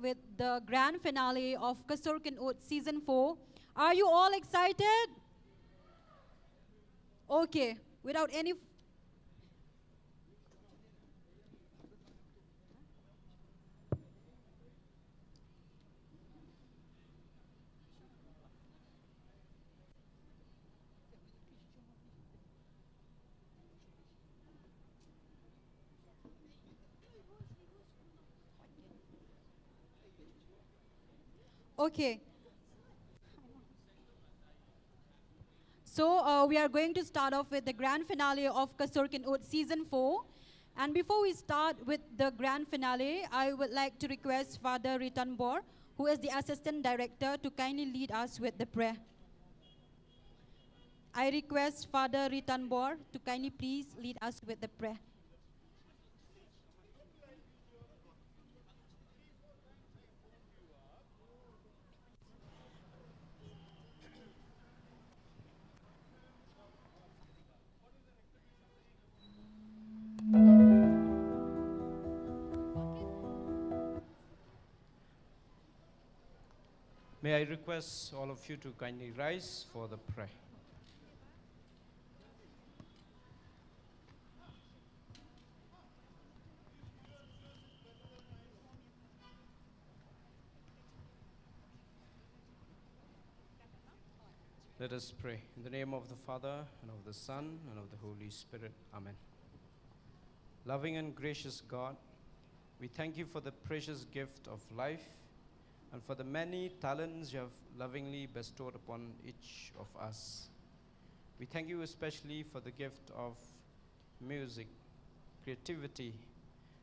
with the grand finale of Khubor Season 4. Are you all excited? Okay, without any... Okay. So we are going to start off with the grand finale of Khubor Season 4. And before we start with the grand finale, I would like to request Father Ritanbor, who is the Assistant Director, to kindly lead us with the prayer. I request Father Ritanbor to kindly please lead us with the prayer. May I request all of you to kindly rise for the prayer. Let us pray. In the name of the Father, and of the Son, and of the Holy Spirit. Amen. Loving and gracious God, we thank you for the precious gift of life and for the many talents you have lovingly bestowed upon each of us. We thank you especially for the gift of music, creativity,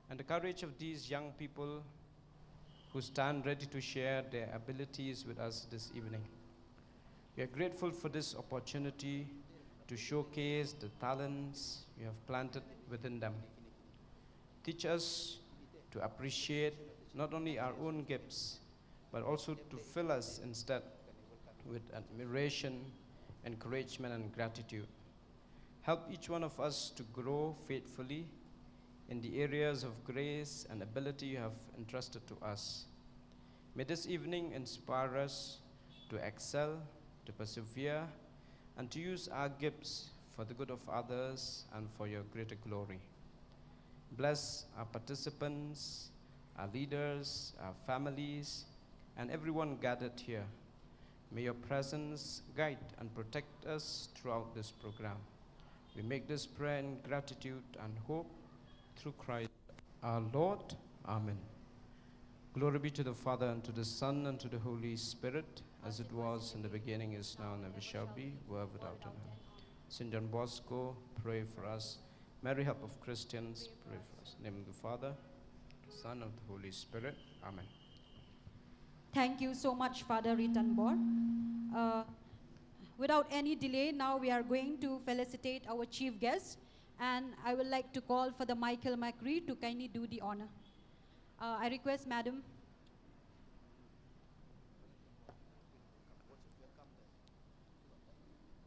and the courage of these young people who stand ready to share their abilities with us this evening. We are grateful for this opportunity to showcase the talents you have planted within them. Teach us to appreciate not only our own gifts, but also to fill us instead with admiration, encouragement, and gratitude. Help each one of us to grow faithfully in the areas of grace and ability you have entrusted to us. May this evening inspire us to excel, to persevere, and to use our gifts for the good of others and for your greater glory. Bless our participants, our leaders, our families, and everyone gathered here. May your presence guide and protect us throughout this program. We make this prayer in gratitude and hope through Christ our Lord. Amen. Glory be to the Father, and to the Son, and to the Holy Spirit, as it was in the beginning, is now, and ever shall be, world without end. Saint Donbosco, pray for us. Mary, help of Christians, pray for us. In the name of the Father, Son, of the Holy Spirit. Amen. Thank you so much, Father Ritanbor. Without any delay, now we are going to felicitate our chief guest, and I would like to call for the Michael Macri to kindly do the honor. I request, Madam.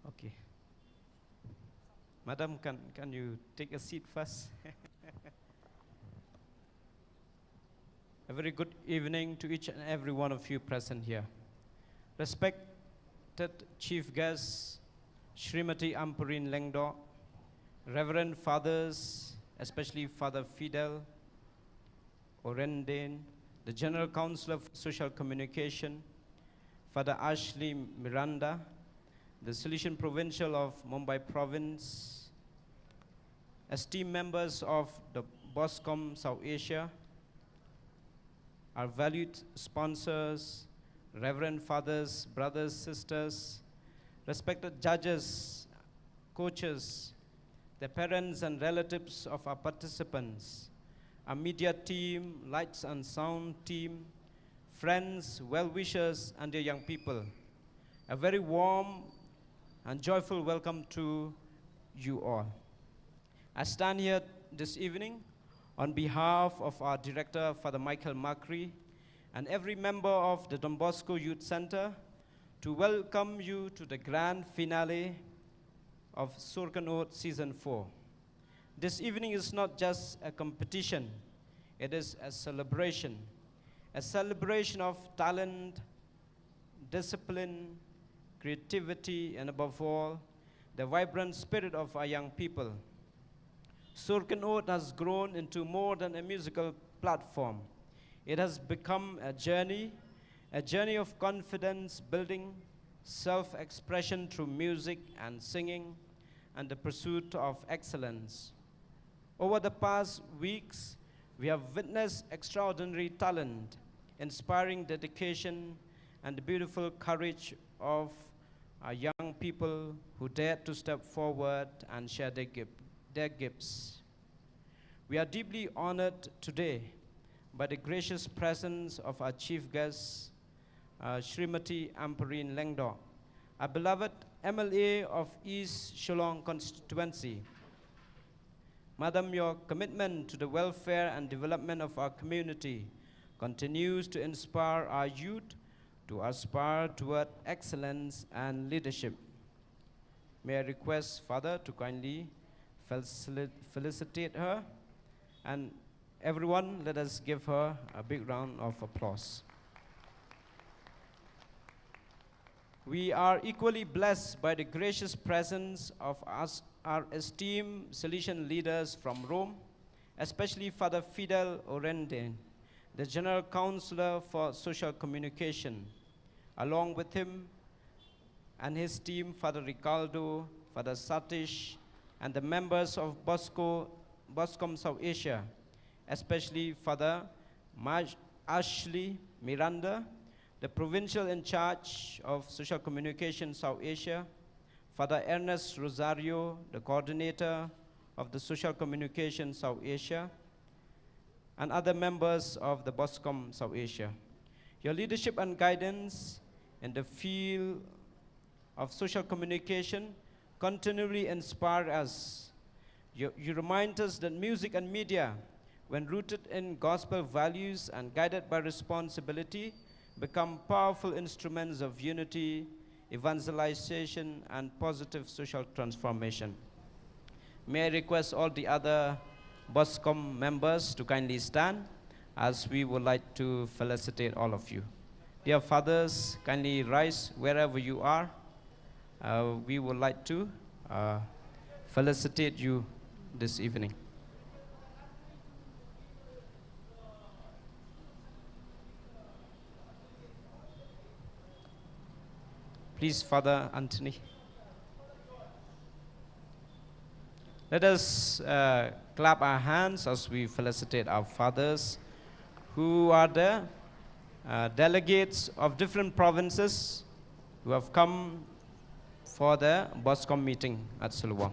Okay. Madam, can you take a seat first? A very good evening to each and every one of you present here. Respected Chief Guest, Srimati Ampurin Lengdo, Reverend Fathers, especially Father Fidel Orenden, the General Counsel of Social Communication, Father Ashley Miranda, the Silesian Provincial of Mumbai Province, esteemed members of the BOSCOM South Asia, our valued sponsors, Reverend Fathers, brothers, sisters, respected judges, coaches, the parents and relatives of our participants, our media team, lights and sound team, friends, well-wishers, and dear young people. A very warm and joyful welcome to you all. I stand here this evening on behalf of our director, Father Michael Macri, and every member of the Donbosco Youth Center to welcome you to the grand finale of Khubor Season 4. This evening is not just a competition, it is a celebration, a celebration of talent, discipline, creativity, and above all, the vibrant spirit of our young people. Khasinews has grown into more than a musical platform. It has become a journey of confidence building, self-expression through music and singing, and the pursuit of excellence. Over the past weeks, we have witnessed extraordinary talent, inspiring dedication, and the beautiful courage of our young people who dared to step forward and share their gifts. We are deeply honored today by the gracious presence of our chief guest, Srimati Ampareen Lengdo, a beloved MLA of East Shillong constituency. Madam, your commitment to the welfare and development of our community continues to inspire our youth to aspire toward excellence and leadership. May I request Father to kindly felicitate her, and everyone, let us give her a big round of applause. We are equally blessed by the gracious presence of our esteemed Salesian leaders from Rome, especially Father Fidel Orende, the General Counselor for Social Communication. Along with him and his team, Father Ricardo, Father Satish, and the members of Boscom South Asia, especially Father Ashley Miranda, the provincial in charge of Social Communication South Asia, Father Ernest Rosario, the coordinator of the Social Communication South Asia, and other members of the Boscom South Asia. Your leadership and guidance in the field of social communication continually inspire us. You remind us that music and media, when rooted in gospel values and guided by responsibility, become powerful instruments of unity, evangelization, and positive social transformation. May I request all the other Boscom members to kindly stand, as we would like to felicitate all of you. Dear fathers, kindly rise wherever you are. We would like to felicitate you this evening. Please, Father Anthony. Let us clap our hands as we felicitate our fathers, who are the delegates of different provinces who have come for the Boscom meeting at Shillong.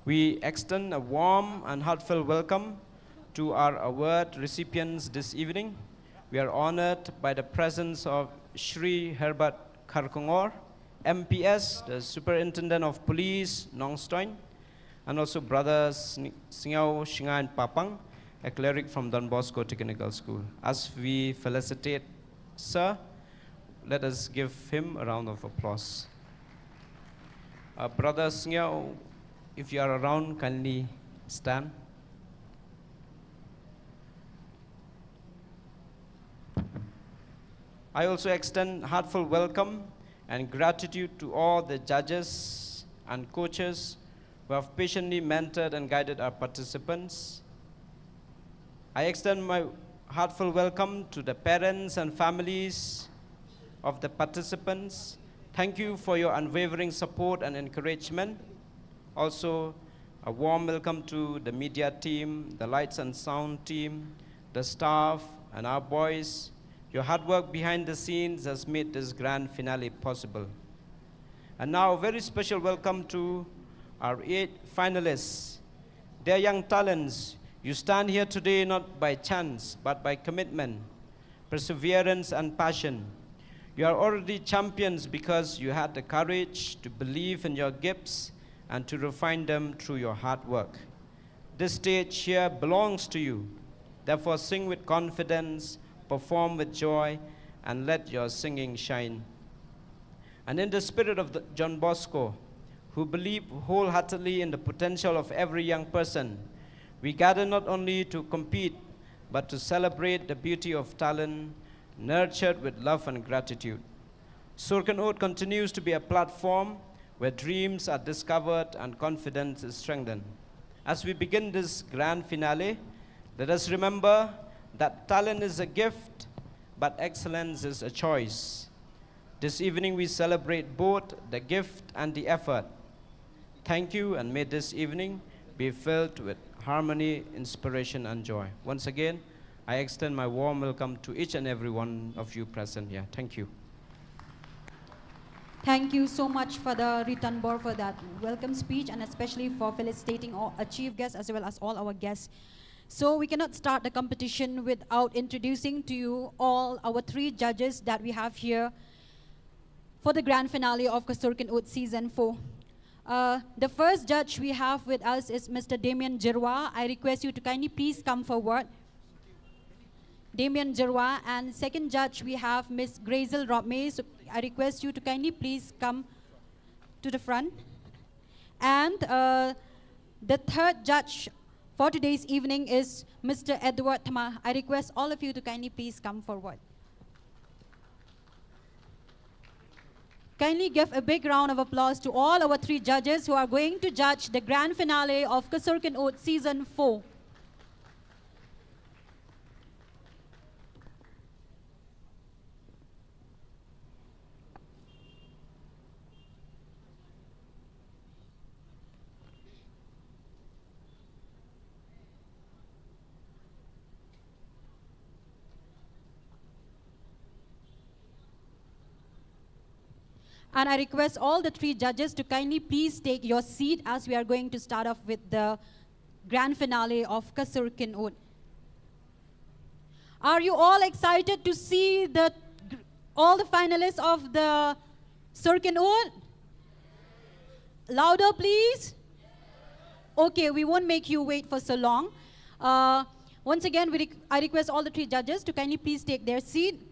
We extend a warm and heartfelt welcome to our award recipients this evening. We are honored by the presence of Shri Herbert Kharkongor, MPS, the Superintendent of Police, Nong Stoin, and also Brother Singaw Shingan Papang, a cleric from donbosco Technical School. As we felicitate Sir, let us give him a round of applause. Brother Singaw, if you are around, kindly stand. I also extend heartfelt welcome and gratitude to all the judges and coaches who have patiently mentored and guided our participants. I extend my heartfelt welcome to the parents and families of the participants. Thank you for your unwavering support and encouragement. Also, a warm welcome to the media team, the lights and sound team, the staff, and our boys. Your hard work behind the scenes has made this grand finale possible. And now, a very special welcome to our 8 finalists. They are young talents. You stand here today not by chance, but by commitment, perseverance, and passion. You are already champions because you had the courage to believe in your gifts and to refine them through your hard work. This stage here belongs to you. Therefore, sing with confidence, perform with joy, and let your singing shine. And in the spirit of John Bosco, who believed wholeheartedly in the potential of every young person, we gather not only to compete, but to celebrate the beauty of talent, nurtured with love and gratitude. Surkanot continues to be a platform where dreams are discovered and confidence is strengthened. As we begin this grand finale, let us remember that talent is a gift, but excellence is a choice. This evening we celebrate both the gift and the effort. Thank you, and may this evening be filled with harmony, inspiration, and joy. Once again, I extend my warm welcome to each and every one of you present here. Thank you. Thank you so much, Father Ritanbor, for that welcome speech, and especially for felicitating all our chief guests as well as all our guests. So we cannot start the competition without introducing to you all our 3 judges that we have here for the grand finale of Kasurkan Season 4. The first judge we have with us is Mr. Damien Jirwa. I request you to kindly please come forward. Damien Jirwa. And second judge we have Ms. Grazel Robme. So I request you to kindly please come to the front. And the third judge for today's evening is Mr. Edward Thama. I request all of you to kindly please come forward. Kindly give a big round of applause to all our 3 judges who are going to judge the grand finale of Kasurkan Season 4. And I request all the 3 judges to kindly please take your seat as we are going to start off with the grand finale of Kasurkan. Are you all excited to see all the finalists of the Surkan? Louder, please. Okay, we won't make you wait for so long. Once again, I request all the 3 judges to kindly please take their seat.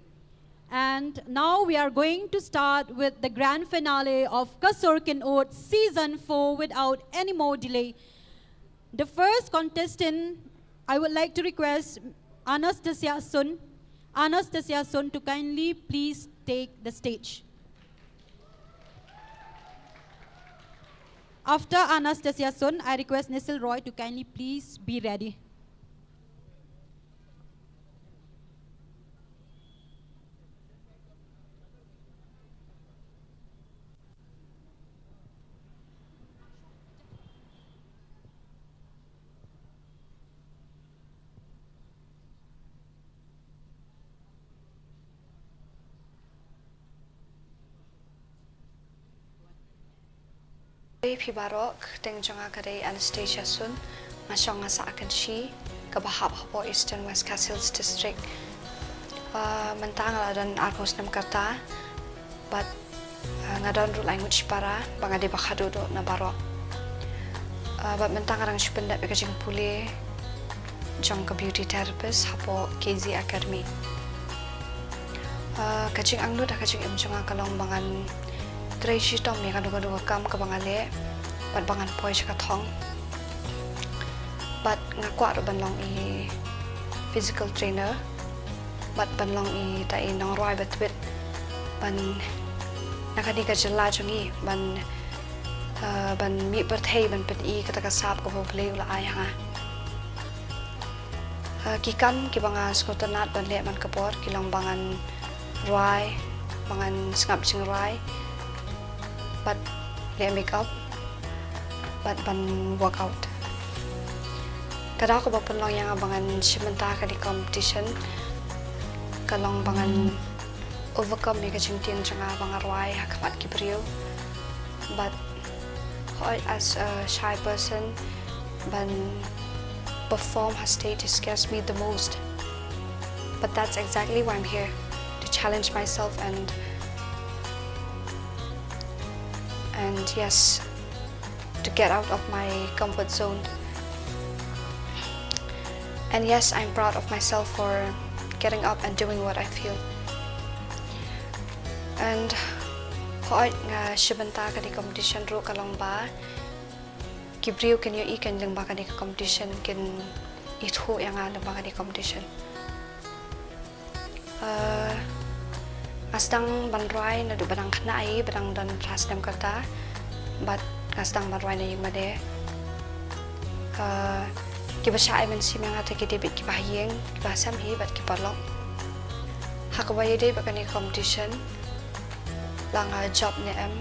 And now we are going to start with the grand finale of Kasurkan Season 4 without any more delay. The first contestant, I would like to request Anastasia Sun to kindly please take the stage. After Anastasia Sun, I request Nisil Roy to kindly please be ready. Pibarok deng jonga kadai Anastasia Sun masonga sa akan shi kabahap hapo Eastern West Castles District mentang dan arpos nam karta but ngadon ru language para bangade bakhado do na barok but mentang arang shpenda bekajing pule jong ka beauty therapist hapo KZ Academy kajing angnu da kajing em jonga kalong bangan Tracy Tom ni kadu-kadu kam ke bangale bat bangan poi chakathong bat ngakwa ro banlong I physical trainer bat banlong I ta I nong roi bat wit ban nakadi ka jela jongi ban mi berthei ban pet I kata ka sap ko play ula ai ha kikam ki banga skotanat ban le man kapor kilong bangan roi bangan ngap sing roi but they make up but ban workout kada ko ba panlong yang abangan simenta ka di competition kalong bangan overcome ni ka chingting changa banga roi hakmat ki brio but as a shy person ban perform her stage scares me the most, but that's exactly why I'm here, to challenge myself and yes, to get out of my comfort zone. And yes, I'm proud of myself for getting up and doing what I feel. And hỏi nga shibanta ka di competition ro kalong ba kibriu kan yo ikan lang ba ka di competition kin itho yang nga lang ba ka di competition. Asdang banroy na do badang knai badang dan rasdam kata but asdang banroy na yung made kibasya ay man si mga take debit kibahiyeng kibasam hi but kiparlok hakabay day ba kani competition lang job ni em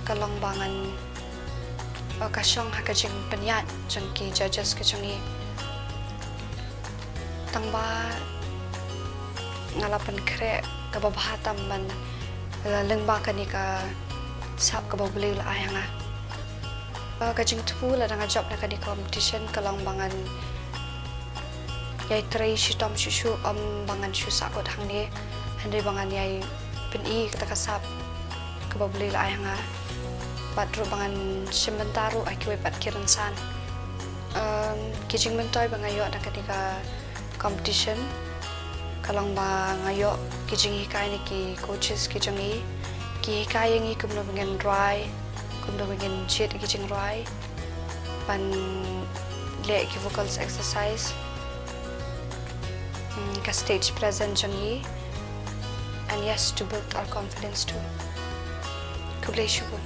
kalong bangan kasyong hakajing penyat jang ki judges kachangi tangba ngalapan kre kababahatam man lengba kani ka sap kababuli la ayanga kajing tupu la nga job na kani competition kalong bangan yai tray shitom shushu bangan shu sakot hangni handai bangan yai peni kata kasap kababuli la ayanga patro bangan shimentaru akiwe pat kiransan kijing mentoy bangayo na kani ka competition kalong ba ngayo kijing hikay ni ki coaches kijing ki hikay ngi kumno bengen dry kumno bengen jet kijing dry pan le ki vocals exercise ka stage present jangi and yes to build our confidence too. Khubor.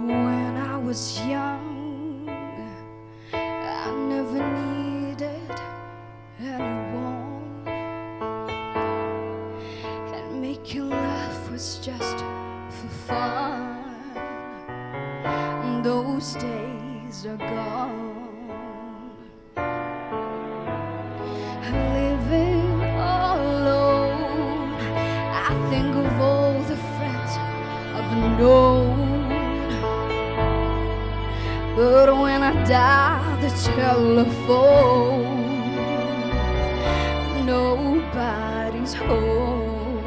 When I was young, I never needed anyone, and making love was just for fun. Those days are gone. Living alone, I think of all the friends I've known. But when I dial the telephone, nobody's home.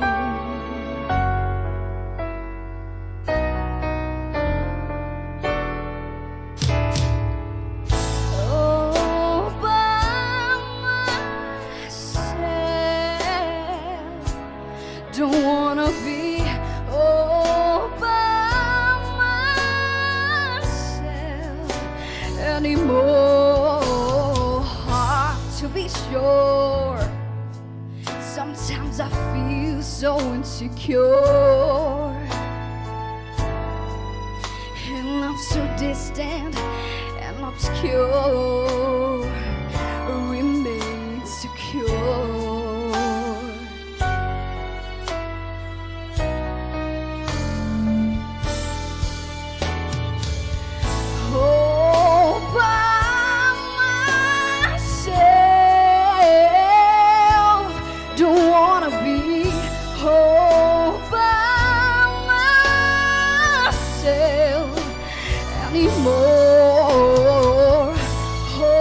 All by myself, don't wanna be all by myself anymore. Hard to be sure. Sometimes I feel so insecure, and I'm so distant and obscure. Remain secure. Anymore. Oh,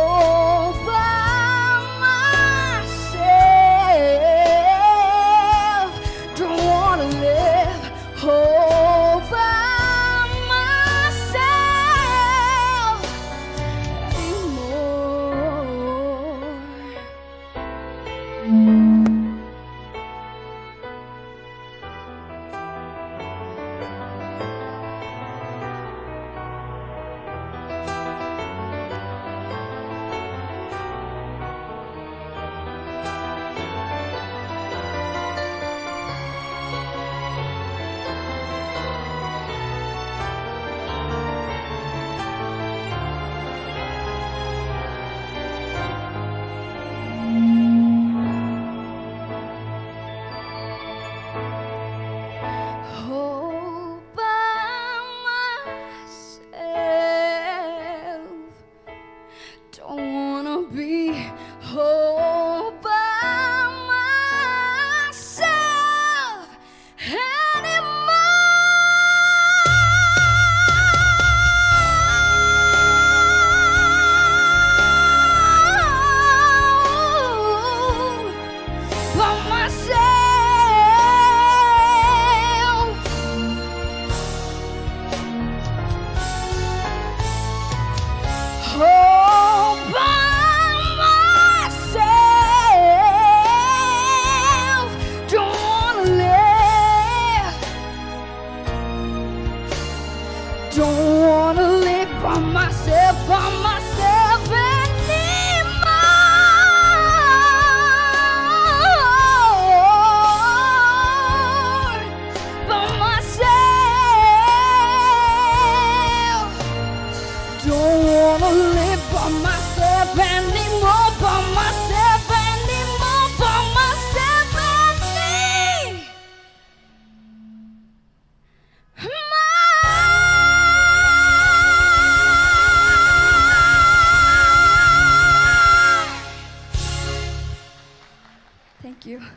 Thank you.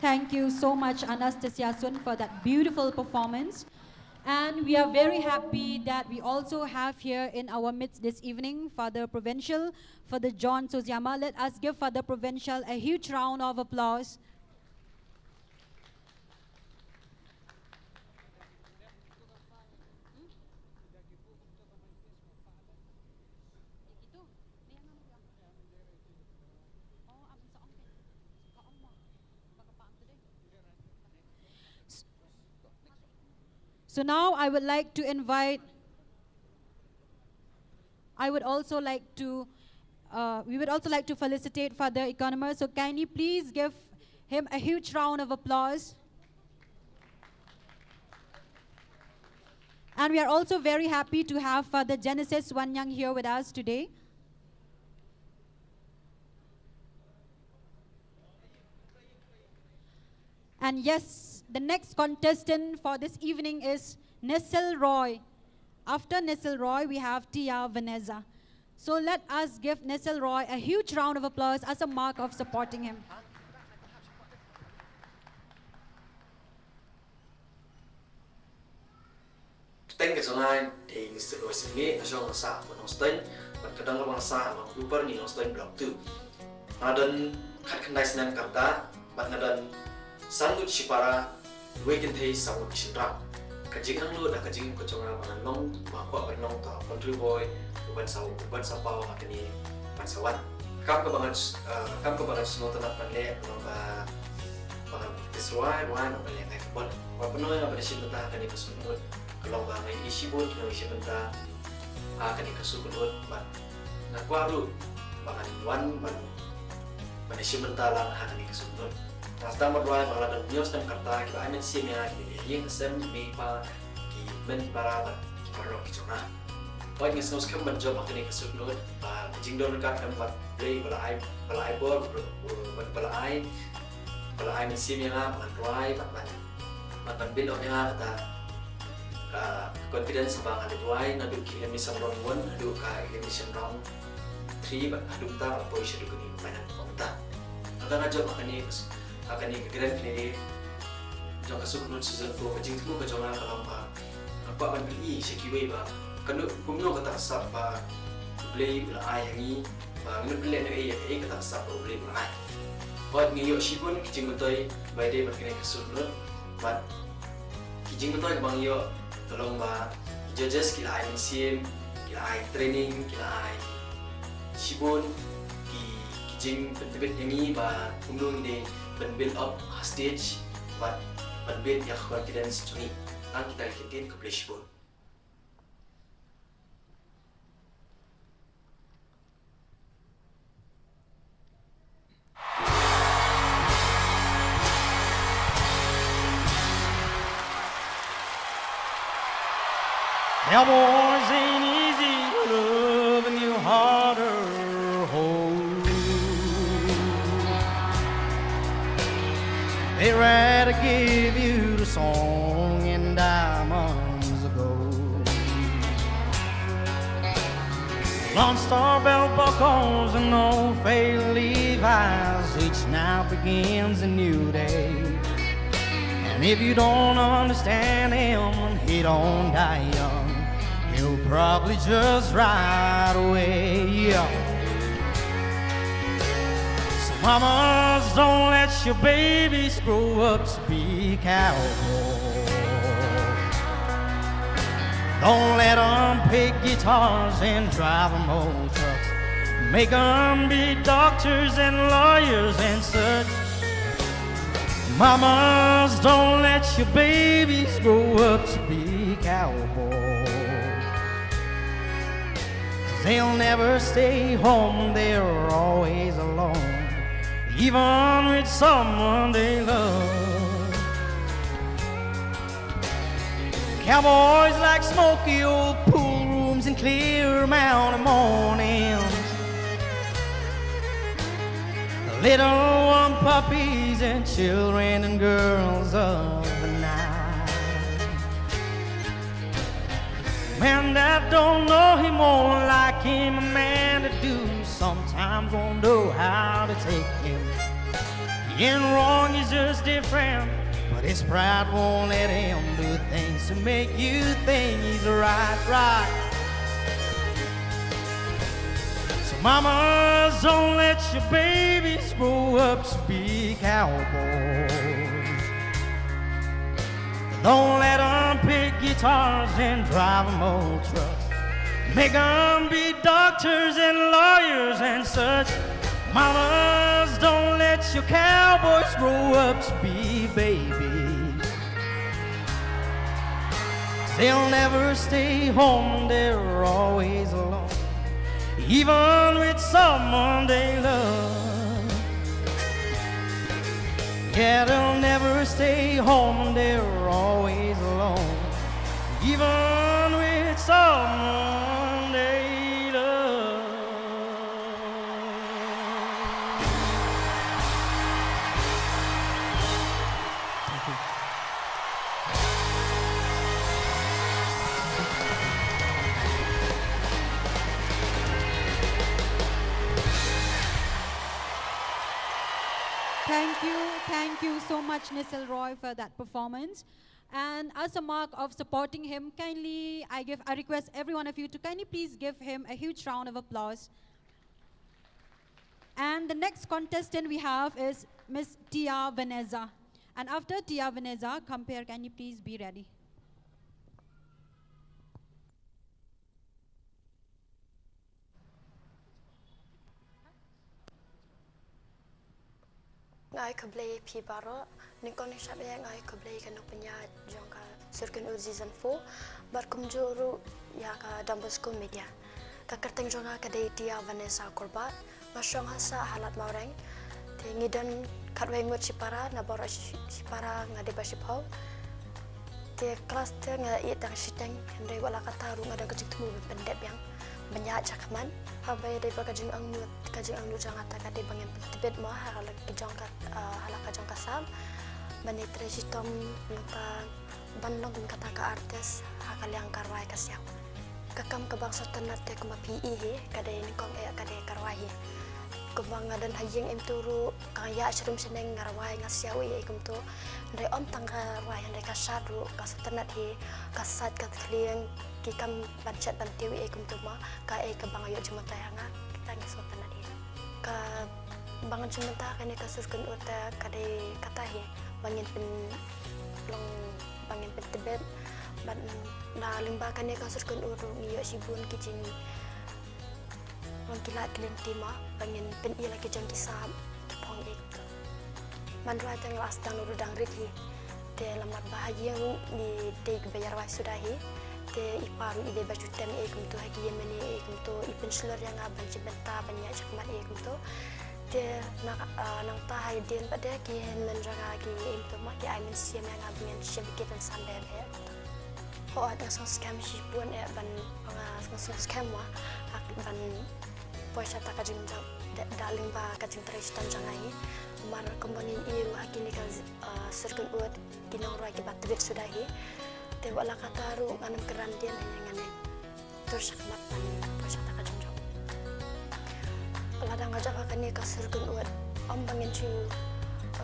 Thank you so much, Anastasia Sun, for that beautiful performance. And we are very happy that we also have here in our midst this evening Father Provincial, Father John Soziama. Let us give Father Provincial a huge round of applause. So now I would like to invite, we would also like to felicitate Father Economer. So kindly please give him a huge round of applause. And we are also very happy to have Father Genesis Wanyang here with us today. And yes, the next contestant for this evening is Nessel Roy. After Nessel Roy, we have Tia Vanessa. So let us give Nessel Roy a huge round of applause as a mark of supporting him. Tên cái số này thì sự đổi sự nghĩa ở trong xã của nó tên và cái đó là bằng xã mà Khubor ni nó tên block 2. Ngadan khat khandai senang karta bat ngadan sangut sipara wekin thei sangut sinra. Kajing ang lu da kajing ko chonga bangan long ma ko ban long to country boy ban sau akani ban sawan. Kam ka bangan snow tanat pan le no ba bangan tisruai wan ban le ngai bon. Wa panoy na ban sin ta akani kasunod. Kalau bangai isi bot, kalau isi benda, akan dikasih kulit, ban, nak baru, bangan wan, ban isi benda lang akan dikasih kulit. Nasta berdua, kalau ada news dan kata kita amin simnya, kita yang sem, mipa, kita para perlu kita. Baik ni news kan berjob akan dikasih kulit, jing don kat kan buat play, balai bor, balai min simnya, ban ruai, ban bin orangnya kata. Confidence bang ada tuai nadu ki emission round 1 nadu ka emission round 3 nadu ta position dulu ni banyak komta ada raja makani grand finale jong kasuk non season 4 kajing tu ka jong kalau apa ban beli sekiwe ba kanu kumno kata sap ba play la ai ni ba min play no ai kata sap play la ai buat ngiyo sipun kajing betul by day makani kasuk non but kajing betul bang yo tolong ba judges kila ay sim kila ay training kila ay sibon kijing penbit ini ba undung ni build up stage ba build ya confidence cuni nang kita kitin ke play sibon. Now boys ain't easy loving you harder. They rather give you the song in diamonds of gold. Lone Star belt buckles and old faded Levi's. Each now begins a new day. And if you don't understand him, he don't die young. He'll probably just ride away, yeah. So mamas, don't let your babies grow up to be cowboys. Don't let them pick guitars and drive them old trucks. Make them be doctors and lawyers and such. Mamas, don't let your babies grow up to be cowboys. They'll never stay home, they're always alone, even with someone they love. Cowboys like smoky old pool rooms and clear mountain mornings, little one puppies and children and girls of the night. Man that don't know him won't like him. A man that do sometimes won't know how to take him. and wrong is just different. But his pride won't let him do things to make you think he's right. So mamas, don't let your babies grow up to be cowboys. Don't let them pick guitars and drive them old trucks. Make them be doctors and lawyers and such. Mamas, don't let your cowboys grow up to be babies. 'Cause they'll never stay home, they're always alone, even with someone they love. Yeah, they'll never stay home, they're always alone, even with someone they love. Thank you so much, Nisal Roy, for that performance. And as a mark of supporting him, kindly, I request every one of you to kindly please give him a huge round of applause. And the next contestant we have is Miss Tia Vanessa. And after Tia Vanessa, compare, can you please be ready? Ngai keblay pi baro nikon syab ya ngai keblay kanok penya jongka Circuit season 4 berkumjuru ya ka donbosco media ka kerteng jonga ka dei Tia Vanessa korbat masyong hasa halat maureng te ngidan katwe ngut sipara na boro sipara ngade basipau te kelas te nga itang siteng ndai wala kataru ngada kecik tumu pendep yang banyak cakaman habai dai bakajing angnut jangan tak ada bangen tibet mah halak kijong kat halak kajong kasam bani tresitom luka bandong kata ka artis hakal yang karwai kasyau kakam kebangsa tenat te kuma pi he kada ini kong kada karwai kembang ngadan hayeng em turu kaya serum seneng ngarwai ngasyau ye ikum tu ndai om tangga rai ndai kasadu kasatenat he kasat kat klieng kikam bancet bantiwi ikum tu ma ka kebang ayo jemata hanga kita ngisotenat he ka bangan jemata kane kasurkan uta kade kata he bangin pen long bangin pen tibet ban na limba kane kasurkan uru ngiyo sibun kijing kilat kelen tema bangin pen ila kijang kisam pong ek mandra tang las tang uru dang rit te lamar bahagia ni te bayar wa sudahi te iparu ide baju tem ekum to hagi yemeni ekum to ipen slur yang aban cibenta banyak cakmat ekum to te nang tahai den pada ki men ranga ki em to ma ki ai men siam yang aban syabikit dan sandar ya ho ada scam sipun e ban panga scam wa ban poisa takajing daling ba kajing trestan jangai mar kompani iru akini ka circle ut kinong ra ki batbit sudahi te wala kataru nganam kerandian ngane terus sakmat pan poisa takajing jong ladang aja pakani ka circle ut om bangin chu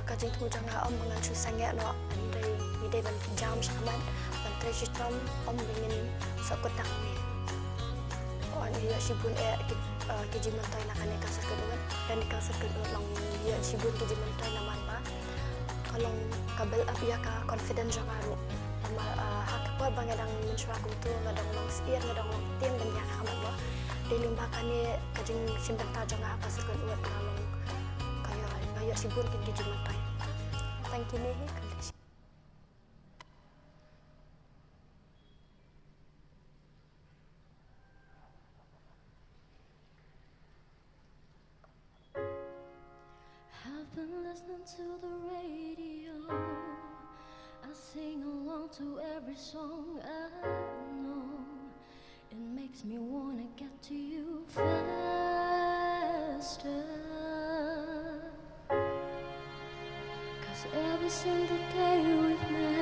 kajing tu janga om bangan chu sange no andai ide ban jam sakmat ban trestan om bangin sakutang ni on dia sibun keji mentai nak ane kasar kedua dan di kasar kedua long dia sibun keji mentai naman ba kalau kabel up ya ka confident jangaru ama hak ko bangadang mensuak tu ngadang long seir ngadang long tim dan ya kamat ba dilimbakane kajing simbenta janga kasar kedua kalau kaya sibun keji mentai thank you ni Listen to the radio, I sing along to every song I know. It makes me wanna get to you faster. 'Cause every single day with me,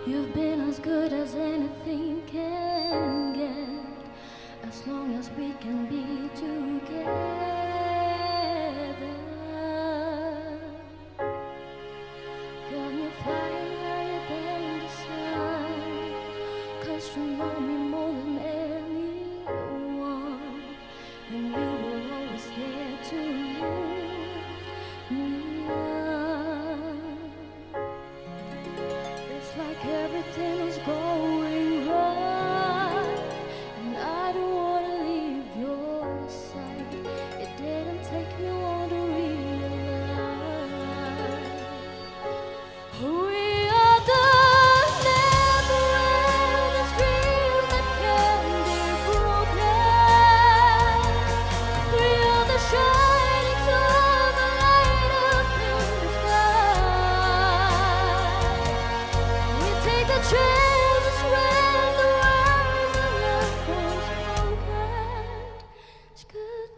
you've been as good as anything can get. As long as we can be together.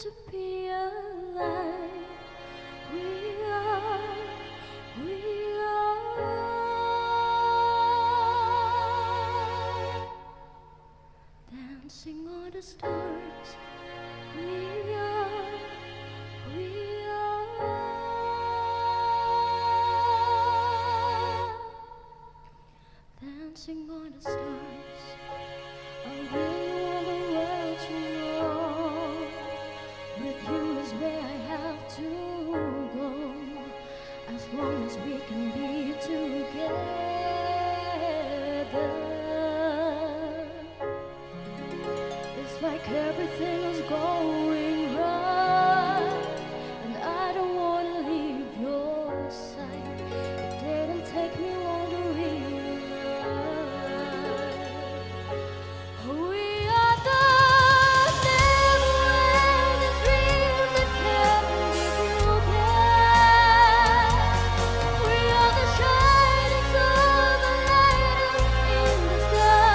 to be alive. We are dancing on the stars. We are dancing on the stars. I really want the world to know with you is where I have to go. As long as we can be together, it's like everything is going right, and I don't want to leave your side. It didn't take me long to realize we are the never-ending dream that can't be broken. We are the shining silver light in the sky.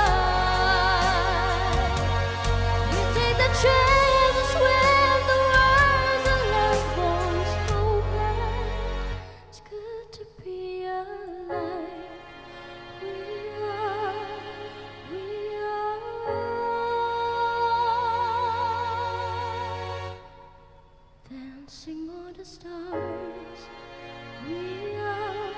We take the chances when the words are left unspoken. It's good to be alive. We are dancing on the stars. We are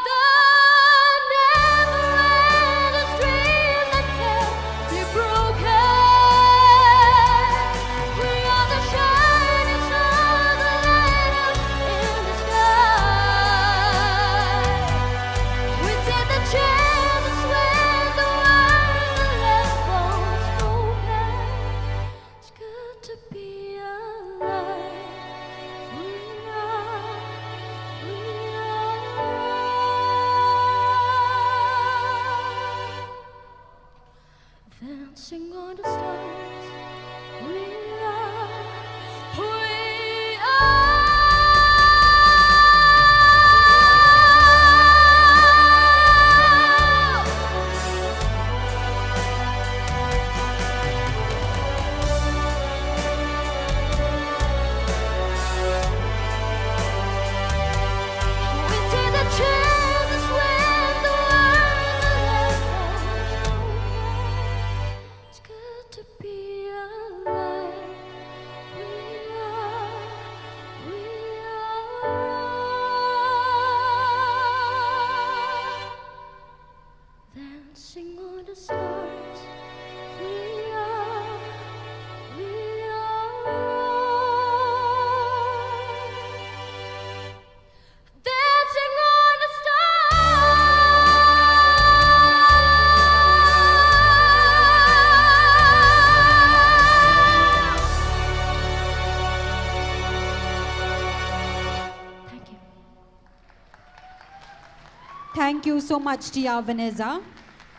the never-ending stream that can't be broken. We are the shining silver light in the sky. We take the chances when the words are left unspoken. It's good to be alive. We are dancing on the stars. We are we take the chances when the words are left unspoken. It's good to be alive. We are dancing on the stars. We are dancing on the stars. Thank you. Thank you so much, Tia Vanessa.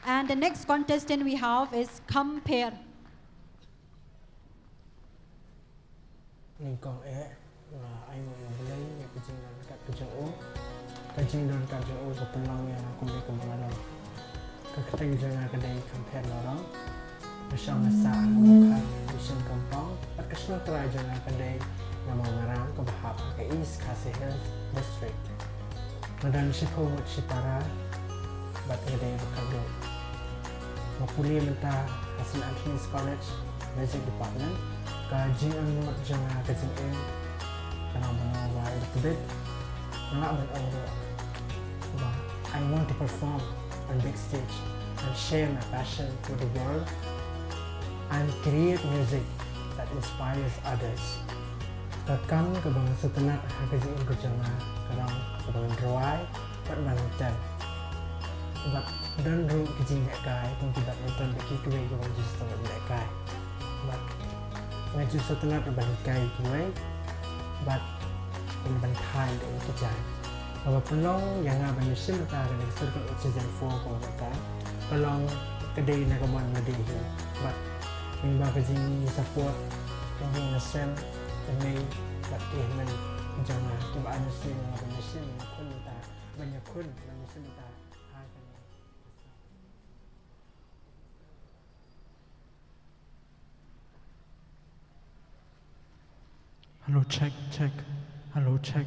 And the next contestant we have is Compare. Nên còn é là anh muốn lấy những cái chuyện là các cái chuyện ố cái chuyện đơn các chuyện ố của phần long nhà cũng để cùng vào đâu các cái chuyện là cái đây compare nó đó nó xong là xa một khăn đi xin cầm bóng bắt cái số trai chuyện là cái đây là một người ráng có hợp cái East Khasinews District mà đang ship home with Shitara bắt cái đây một khăn được mà puli menta Hasan Anthony's College Music Department kaji ang jangan kecil karena menawar lebih nggak beranggur I want to perform on big stage and share my passion to the world and create music that inspires others. Kakam kebang setenak kaji ang jangan kadang kebang roai kat banten. But dan ru kaji nak kai pun tidak nonton bagi kue kebang justru nak kai. But ngaji setelah terbangkai gue, but terbangkai dengan kejai. Bahwa pelong yang ngaban mesin kita dengan circle season 4 kalau kita pelong kedai nak keman kedai itu, but mimba kerja support yang mesin ini but men jangan coba mesin ngaban mesin kun kita banyak kun mesin kita. Hello, check, check. Hello, check.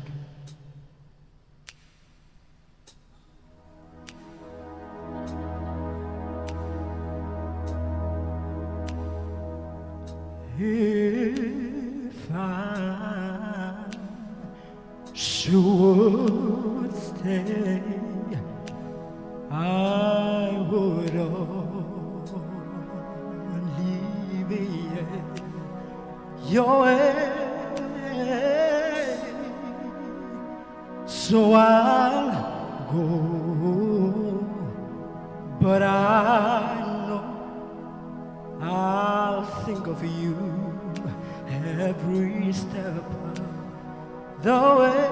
If I should stay, I would only be your way. So I'll go, but I know I'll think of you every step of the way.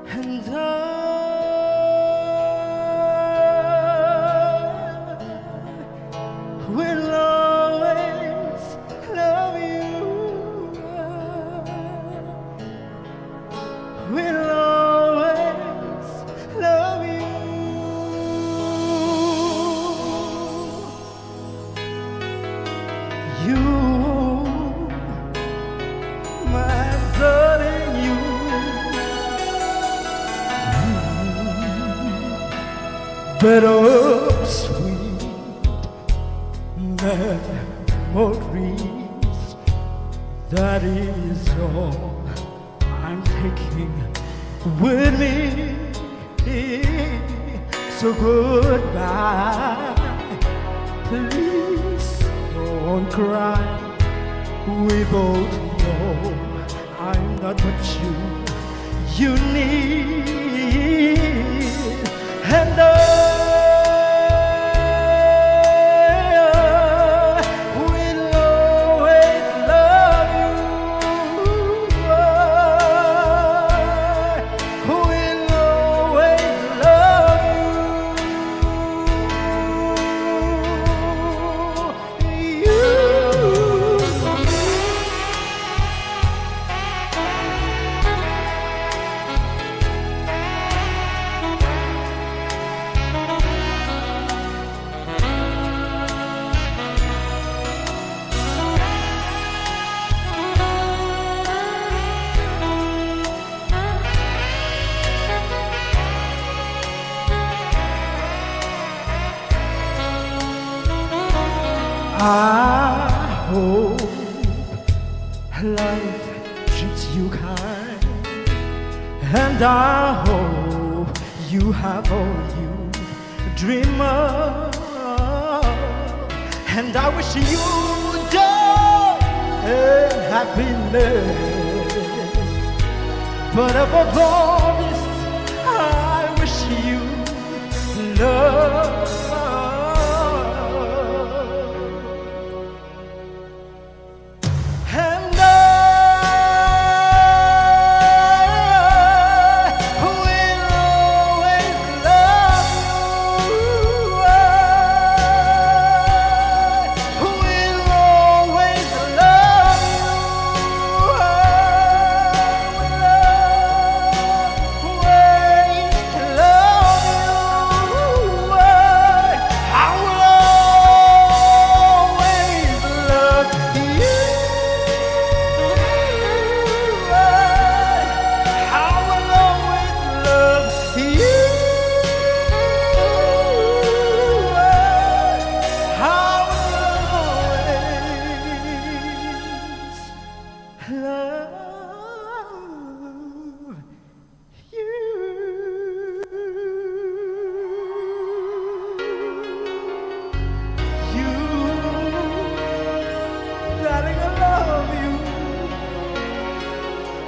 And I will always love you. Will always love you. You, my darling, you. Bittersweet memories, that is all I'm taking with me. So goodbye, please don't cry. We both know I'm not what you need. And I will always love you. I will always love you. I hope life treats you kind, and I hope you have all you dream of, and I wish you joy and happiness. But above all this, I wish you love. And I will always love you. I will always love you. I will always love you. Darling, I love you.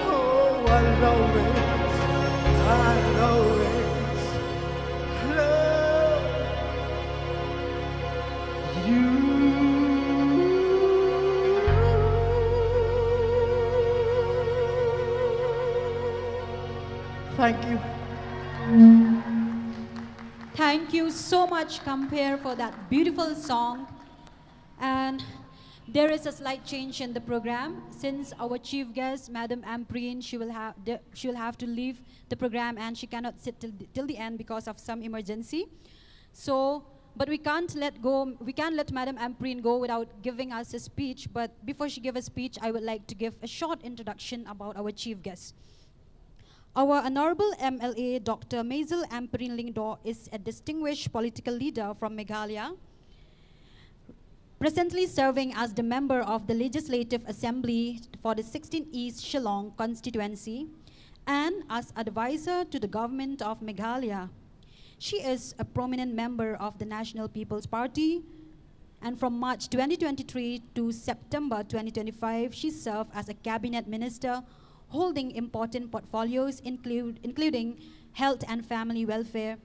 Oh, I'll always love you. Thank you. Thank you so much, Compare, for that beautiful song. And there is a slight change in the program. Since our chief guest, Madam Ampreen, she will have to leave the program and she cannot sit till the end because of some emergency. So But we can't let Madam Ampreen go without giving us a speech. But before she gives a speech, I would like to give a short introduction about our chief guest. Our Honorable MLA, Dr. Maisel Ampreen Lingdor, is a distinguished political leader from Meghalaya, presently serving as the member of the Legislative Assembly for the 16th East Shillong constituency and as advisor to the government of Meghalaya. She is a prominent member of the National People's Party, and from March 2023 to September 2025, she served as a cabinet minister holding important portfolios including health and family welfare,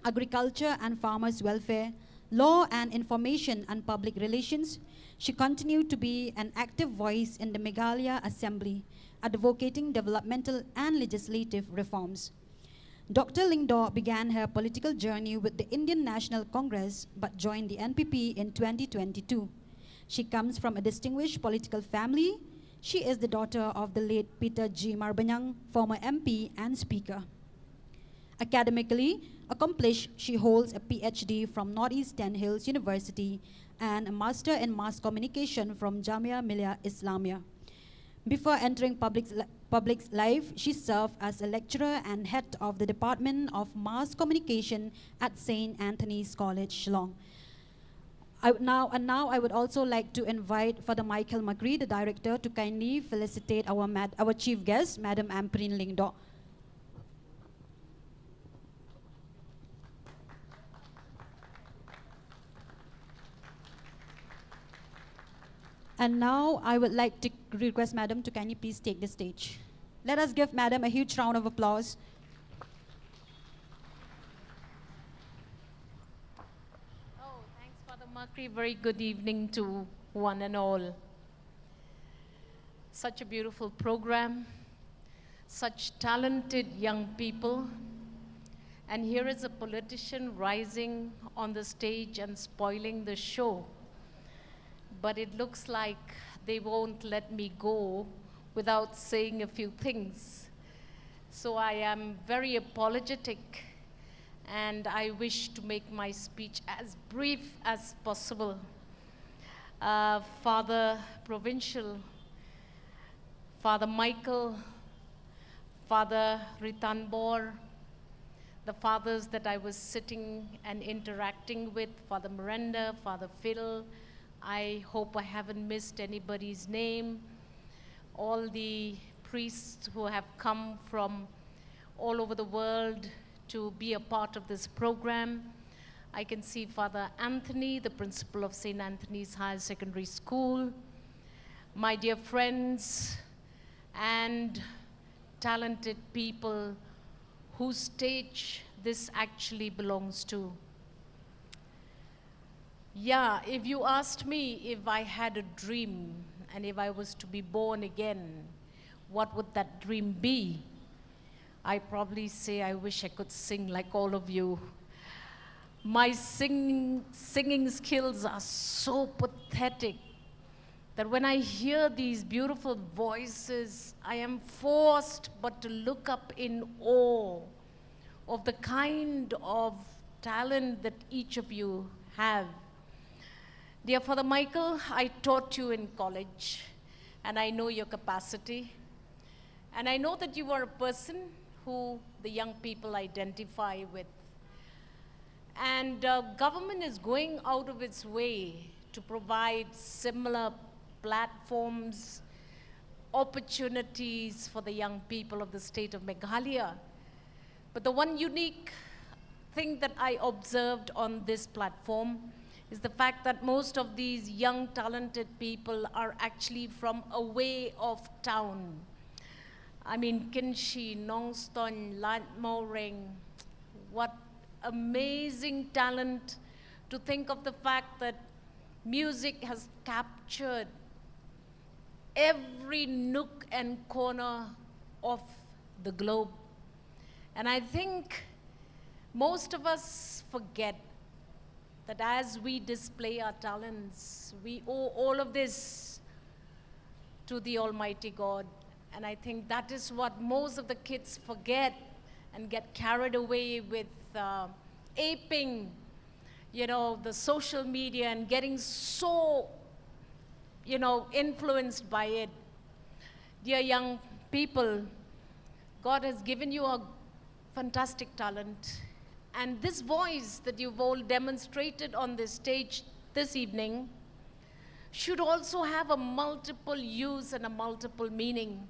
agriculture and farmers' welfare, law and information and public relations. She continued to be an active voice in the Meghalaya Assembly, advocating developmental and legislative reforms. Dr. Lingdor began her political journey with the Indian National Congress but joined the NPP in 2022. She comes from a distinguished political family. She is the daughter of the late Peter G. Marbanyang, former MP and Speaker. Academically accomplished, she holds a PhD from Northeast Ten Hills University and a Master in Mass Communication from Jamia Millia Islamia. Before entering public life, she served as a lecturer and head of the Department of Mass Communication at St. Anthony's College, Shillong. Now I would also like to invite Father Michael McCree, the director, to kindly felicitate our chief guest, Madam Ampreen Lingdor. And now I would like to request Madam to kindly please take the stage. Let us give Madam a huge round of applause. Oh, thanks, Father Makri. Very good evening to one and all. Such a beautiful program, such talented young people, and here is a politician rising on the stage and spoiling the show. But it looks like they won't let me go without saying a few things. So I am very apologetic, and I wish to make my speech as brief as possible. Father Provincial, Father Michael, Father Ritanbor, the fathers that I was sitting and interacting with, Father Miranda, Father Phil, I hope I haven't missed anybody's name. All the priests who have come from all over the world to be a part of this program. I can see Father Anthony, the principal of St. Anthony's Higher Secondary School. My dear friends and talented people whose stage this actually belongs to. Yeah, if you asked me if I had a dream and if I was to be born again, what would that dream be? I probably say I wish I could sing like all of you. My singing skills are so pathetic that when I hear these beautiful voices, I am forced but to look up in awe of the kind of talent that each of you have. Dear Father Michael, I taught you in college, and I know your capacity. And I know that you are a person who the young people identify with. And government is going out of its way to provide similar platforms, opportunities for the young people of the state of Meghalaya. But the one unique thing that I observed on this platform is the fact that most of these young talented people are actually from away of town. I mean, Kinshi, Nongston, Lantmoreng, what amazing talent to think of the fact that music has captured every nook and corner of the globe. And I think most of us forget that as we display our talents, we owe all of this to the Almighty God. And I think that is what most of the kids forget and get carried away with aping the social media and getting so, influenced by it. Dear young people, God has given you a fantastic talent. And this voice that you've all demonstrated on this stage this evening should also have a multiple use and a multiple meaning.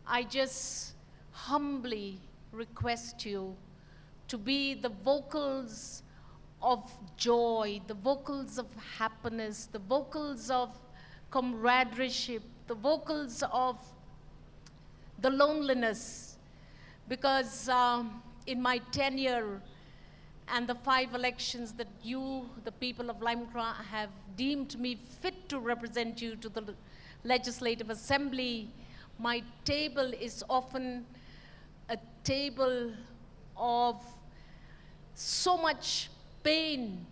I just humbly request you to be the vocals of joy, the vocals of happiness, the vocals of camaraderie, the vocals of the loneliness. Because in my tenure and the 5 elections that you, the people of Limekra, have deemed me fit to represent you to the Legislative Assembly, my table is often a table of so much pain.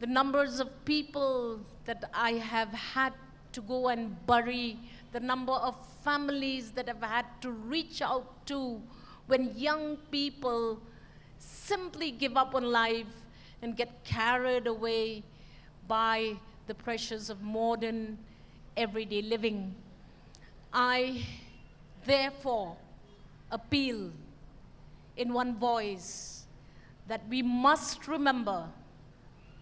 The numbers of people that I have had to go and bury, the number of families that I've had to reach out to when young people simply give up on life and get carried away by the pressures of modern everyday living. I therefore appeal in one voice that we must remember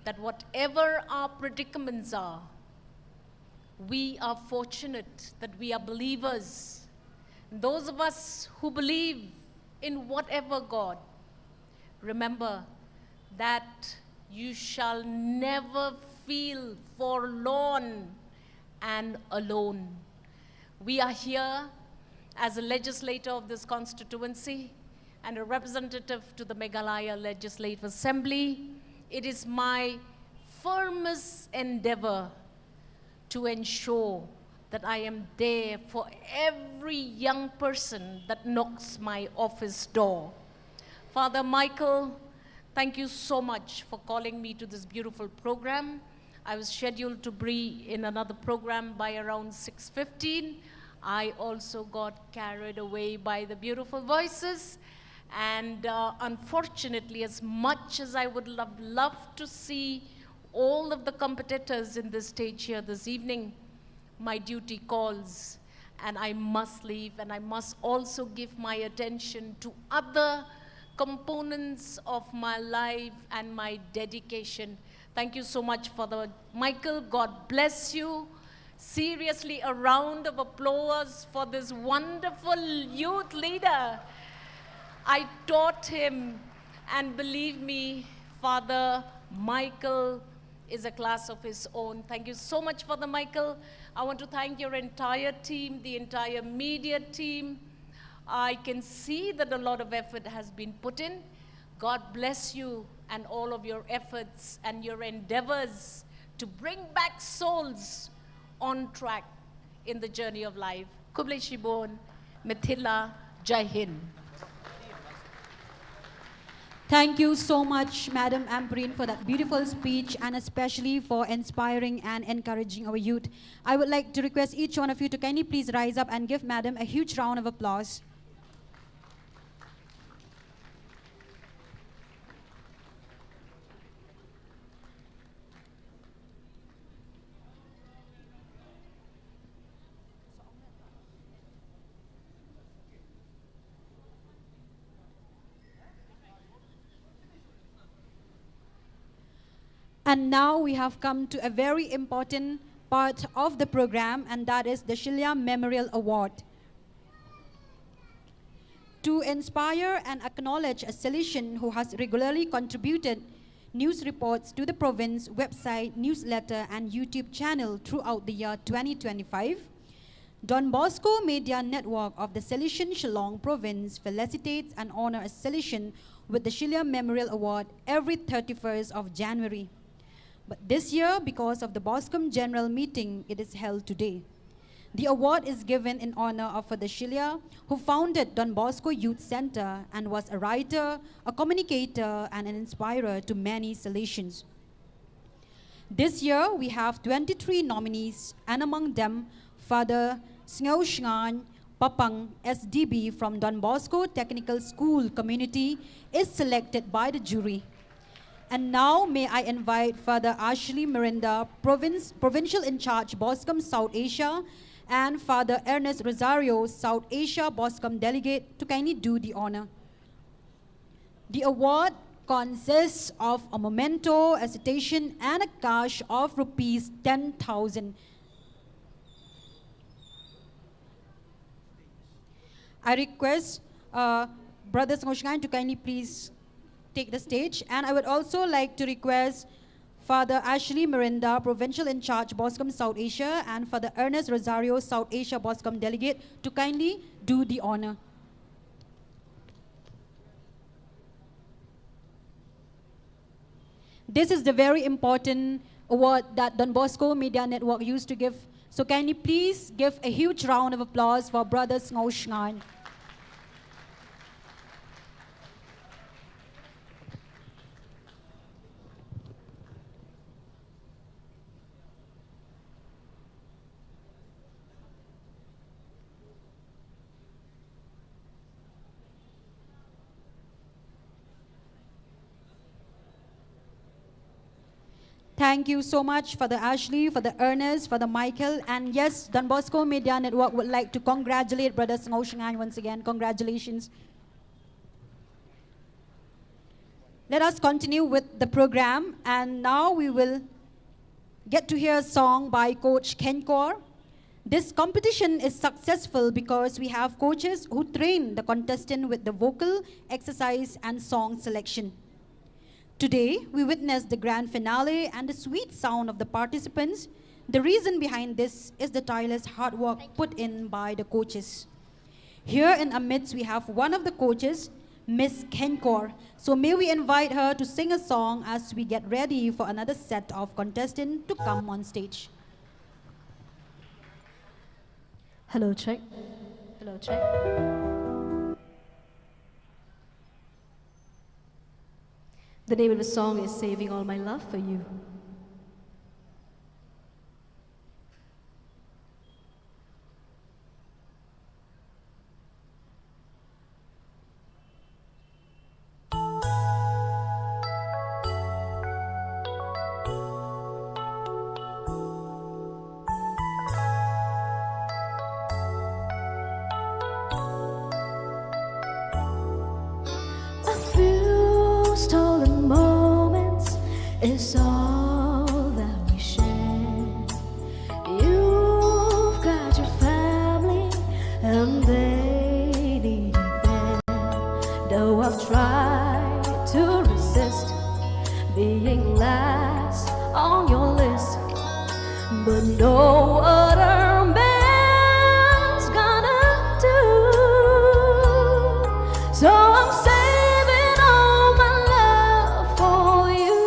that whatever our predicaments are, we are fortunate that we are believers. Those of us who believe in whatever God, remember that you shall never feel forlorn and alone. We are here as a legislator of this constituency and a representative to the Meghalaya Legislative Assembly. It is my firmest endeavor to ensure that I am there for every young person that knocks my office door. Father Michael, thank you so much for calling me to this beautiful program. I was scheduled to be in another program by around 6:15. I also got carried away by the beautiful voices. And unfortunately, as much as I would love to see all of the competitors in this stage here this evening, my duty calls and I must leave, and I must also give my attention to other components of my life and my dedication. Thank you so much, Father Michael. God bless you. Seriously, a round of applause for this wonderful youth leader. I taught him, and believe me, Father Michael is a class of his own. Thank you so much, Father Michael. I want to thank your entire team, the entire media team. I can see that a lot of effort has been put in. God bless you and all of your efforts and your endeavors to bring back souls on track in the journey of life. Khubor, Mithila, Jai Hind. Thank you so much, Madam Ambreen, for that beautiful speech and especially for inspiring and encouraging our youth. I would like to request each one of you to kindly please rise up and give Madam a huge round of applause. And now we have come to a very important part of the program, and that is the Shilia Memorial Award. To inspire and acknowledge a Salesian who has regularly contributed news reports to the province website, newsletter, and YouTube channel throughout the year 2025, Donbosco Media Network of the Salesian Shillong province felicitates and honors a Salesian with the Shilia Memorial Award every 31st of January. But this year, because of the Boscom General Meeting, it is held today. The award is given in honor of Father Shilia, who founded Don Bosco Youth Center and was a writer, a communicator, and an inspirer to many Salesians. This year, we have 23 nominees, and among them, Father Sngau Shngan Papang SDB from Don Bosco Technical School community is selected by the jury. And now may I invite Father Ashley Miranda, Provincial in Charge, Boscom, South Asia, and Father Ernest Rosario, South Asia Boscom Delegate, to kindly do the honor. The award consists of a memento, a citation, and a cash of rupees 10,000. I request Brother Sangoshangan to kindly please take the stage. And I would also like to request Father Ashley Miranda, Provincial in Charge, Boscom, South Asia, and Father Ernest Rosario, South Asia Boscom Delegate, to kindly do the honor. This is the very important award that Don Bosco Media Network used to give. So kindly please give a huge round of applause for Brother Sangoshangan. Thank you so much, Father Ashley, Father Ernest, Father Michael, and yes, Don Bosco Media Network would like to congratulate Brother Sangoshangan once again. Congratulations. Let us continue with the program, and now we will get to hear a song by Coach Kenkor. This competition is successful because we have coaches who train the contestant with the vocal, exercise, and song selection. Today, we witnessed the grand finale and the sweet sound of the participants. The reason behind this is the tireless hard work put in by the coaches. Here in our midst, we have one of the coaches, Miss Kenkor. So may we invite her to sing a song as we get ready for another set of contestants to come on stage. Hello, check. Hello, check. The name of the song is Saving All My Love for You. Stolen moments is all that we share. You've got your family and they need you there. Though I've tried to resist being last on your list, but no other man's gonna do. So I'm saving all my love for you.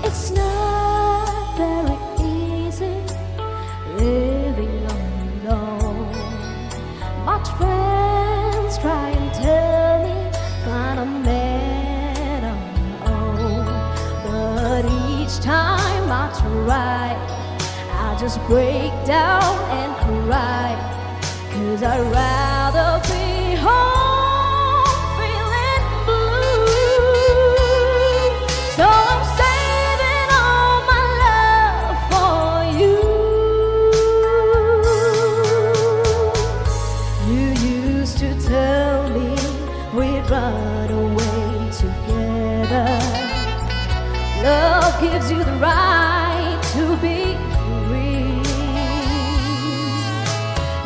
It's not very easy living alone. Much friends try and tell me find a man on your own, but each time I try, I just break down and cry, 'cause I'd rather be home feeling blue. So I'm saving all my love for you. You used to tell me we'd run away together. Love gives you the right to be free.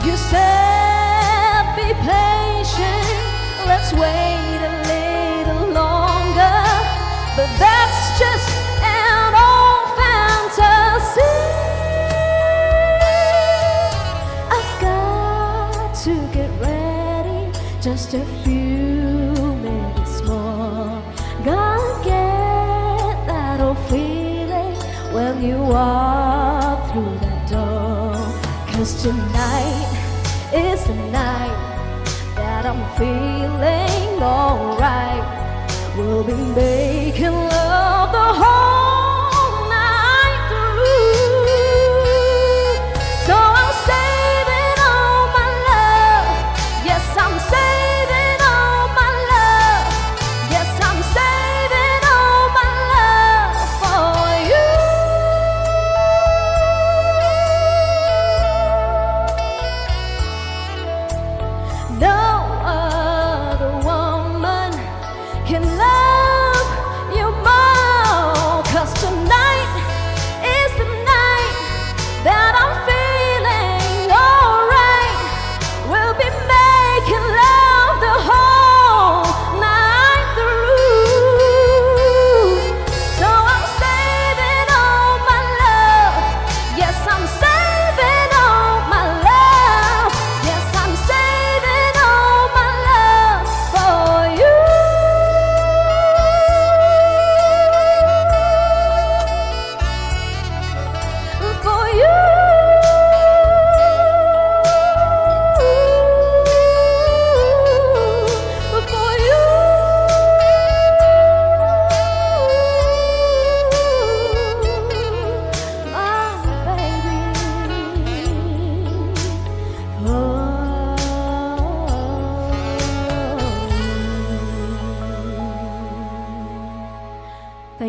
You said be patient, let's wait a little longer, but that's just an old fantasy. I've got to get ready, just a few minutes more. Gonna get that old feeling when you walk through that door. 'Cause tonight is the night that I'm feeling alright. We'll be making love the whole night through. So I'm saving all my love, yes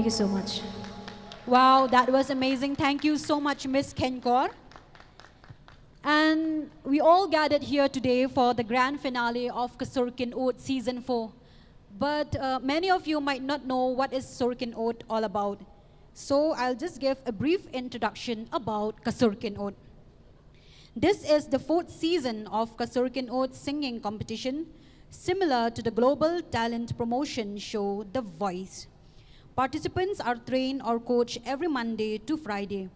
you so much. Wow, that was amazing. Thank you so much, Miss Kenkor. And we all gathered here today for the grand finale of Kynud Season 4. But many of you might not know what is Kynud all about. So I'll just give a brief introduction about Kynud. This is the 4th season of Kynud singing competition, similar to the global talent promotion show The Voice. Participants are trained or coached every Monday to Friday.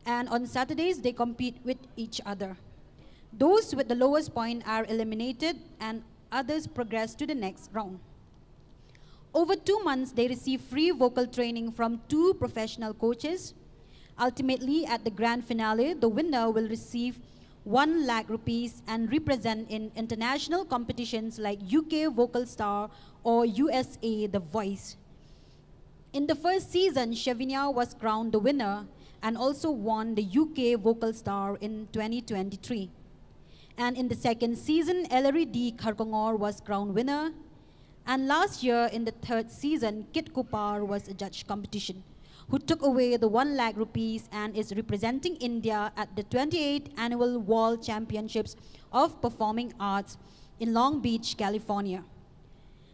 And on Saturdays, they compete with each other. Those with the lowest point are eliminated and others progress to the next round. Over 2 months, they receive free vocal training from 2 professional coaches. Ultimately, at the grand finale, the winner will receive 1 lakh rupees and represent in international competitions like UK Vocal Star or USA The Voice. In the first season, Shavinia was crowned the winner and also won the UK Vocal Star in 2023. And in the second season, Ellery D. Kharkongor was crowned winner. And last year, in the 3rd season, Kit Khubor was a judge competition, who took away the 1 lakh rupees and is representing India at the 28th Annual World Championships of Performing Arts in Long Beach, California.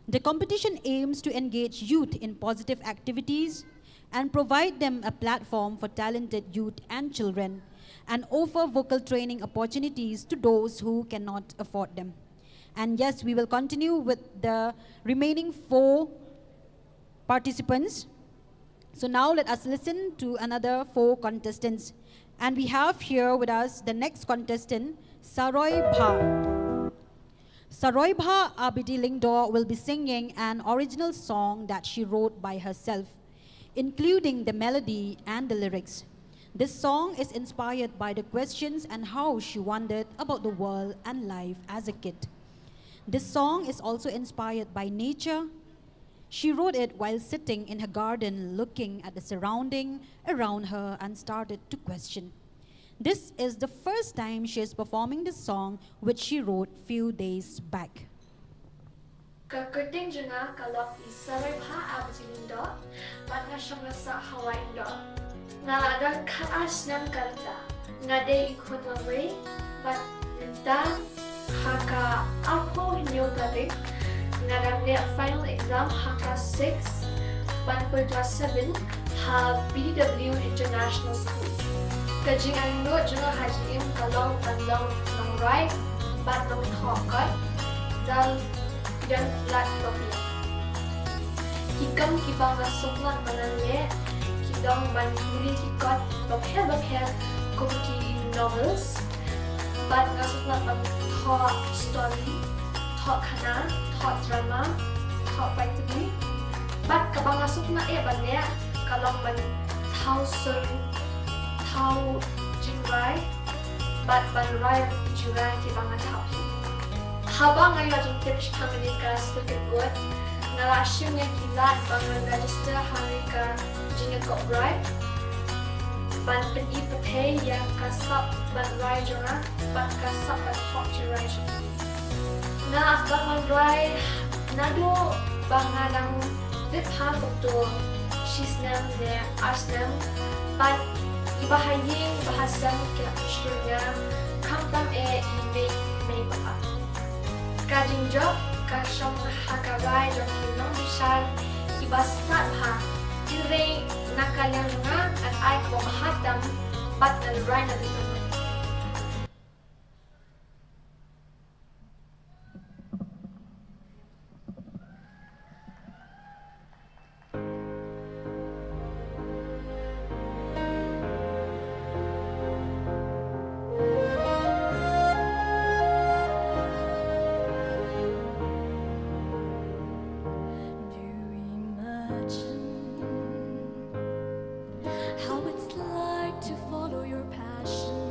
The competition aims to engage youth in positive activities and provide them a platform for talented youth and children, and offer vocal training opportunities to those who cannot afford them. And yes, we will continue with the remaining 4 participants. So now let us listen to another 4 contestants. And we have here with us the next contestant, Saroy Bha. Saroibha Abidi Lingdor will be singing an original song that she wrote by herself, including the melody and the lyrics. This song is inspired by the questions and how she wondered about the world and life as a kid. This song is also inspired by nature. She wrote it while sitting in her garden looking at the surrounding around her and started to question. This is the first time she is performing this song, which she wrote few days back. Kakuting janga kalok isaray pa abjilindo, pat nga siyang nasa Hawaii do. Nga adang kaas ng karta, nga de ikonomi, pat nita haka apo hinyo galing, nga damne final exam haka 6, pat for class 7, ha BW International School. Kajing ang no janga hajim kalong pandang ng right, pat ng hokat, dal dan flat kopi. Hikam kibang nasuklan mananye, kidang banhuli hikot babher kumki novels, pat nasuklan pag talk story, talk kana, talk drama, talk fighting. Pat kabang nasuk na banya kalong ban tau sur tau jingrai, pat ban rai jurai kibang tau. Habang ngayon ang tips kami ka Kynud, nalasyon nga kilat bang register hari ka jingga bright, ban penipatay yang kasap ban rai jora, ban kasap ban hot jurai. Na asbang ban rai nado bangadang ditha betul sisnam ne asnam ban ibahaying bahasan kila syurga kamtam imay may baka. Kajing job kasyong hakaray jong kinong bisal ibastat ha ilay nakalang nga at ay kumahatam bat nalray na dito. How it's like to follow your passion.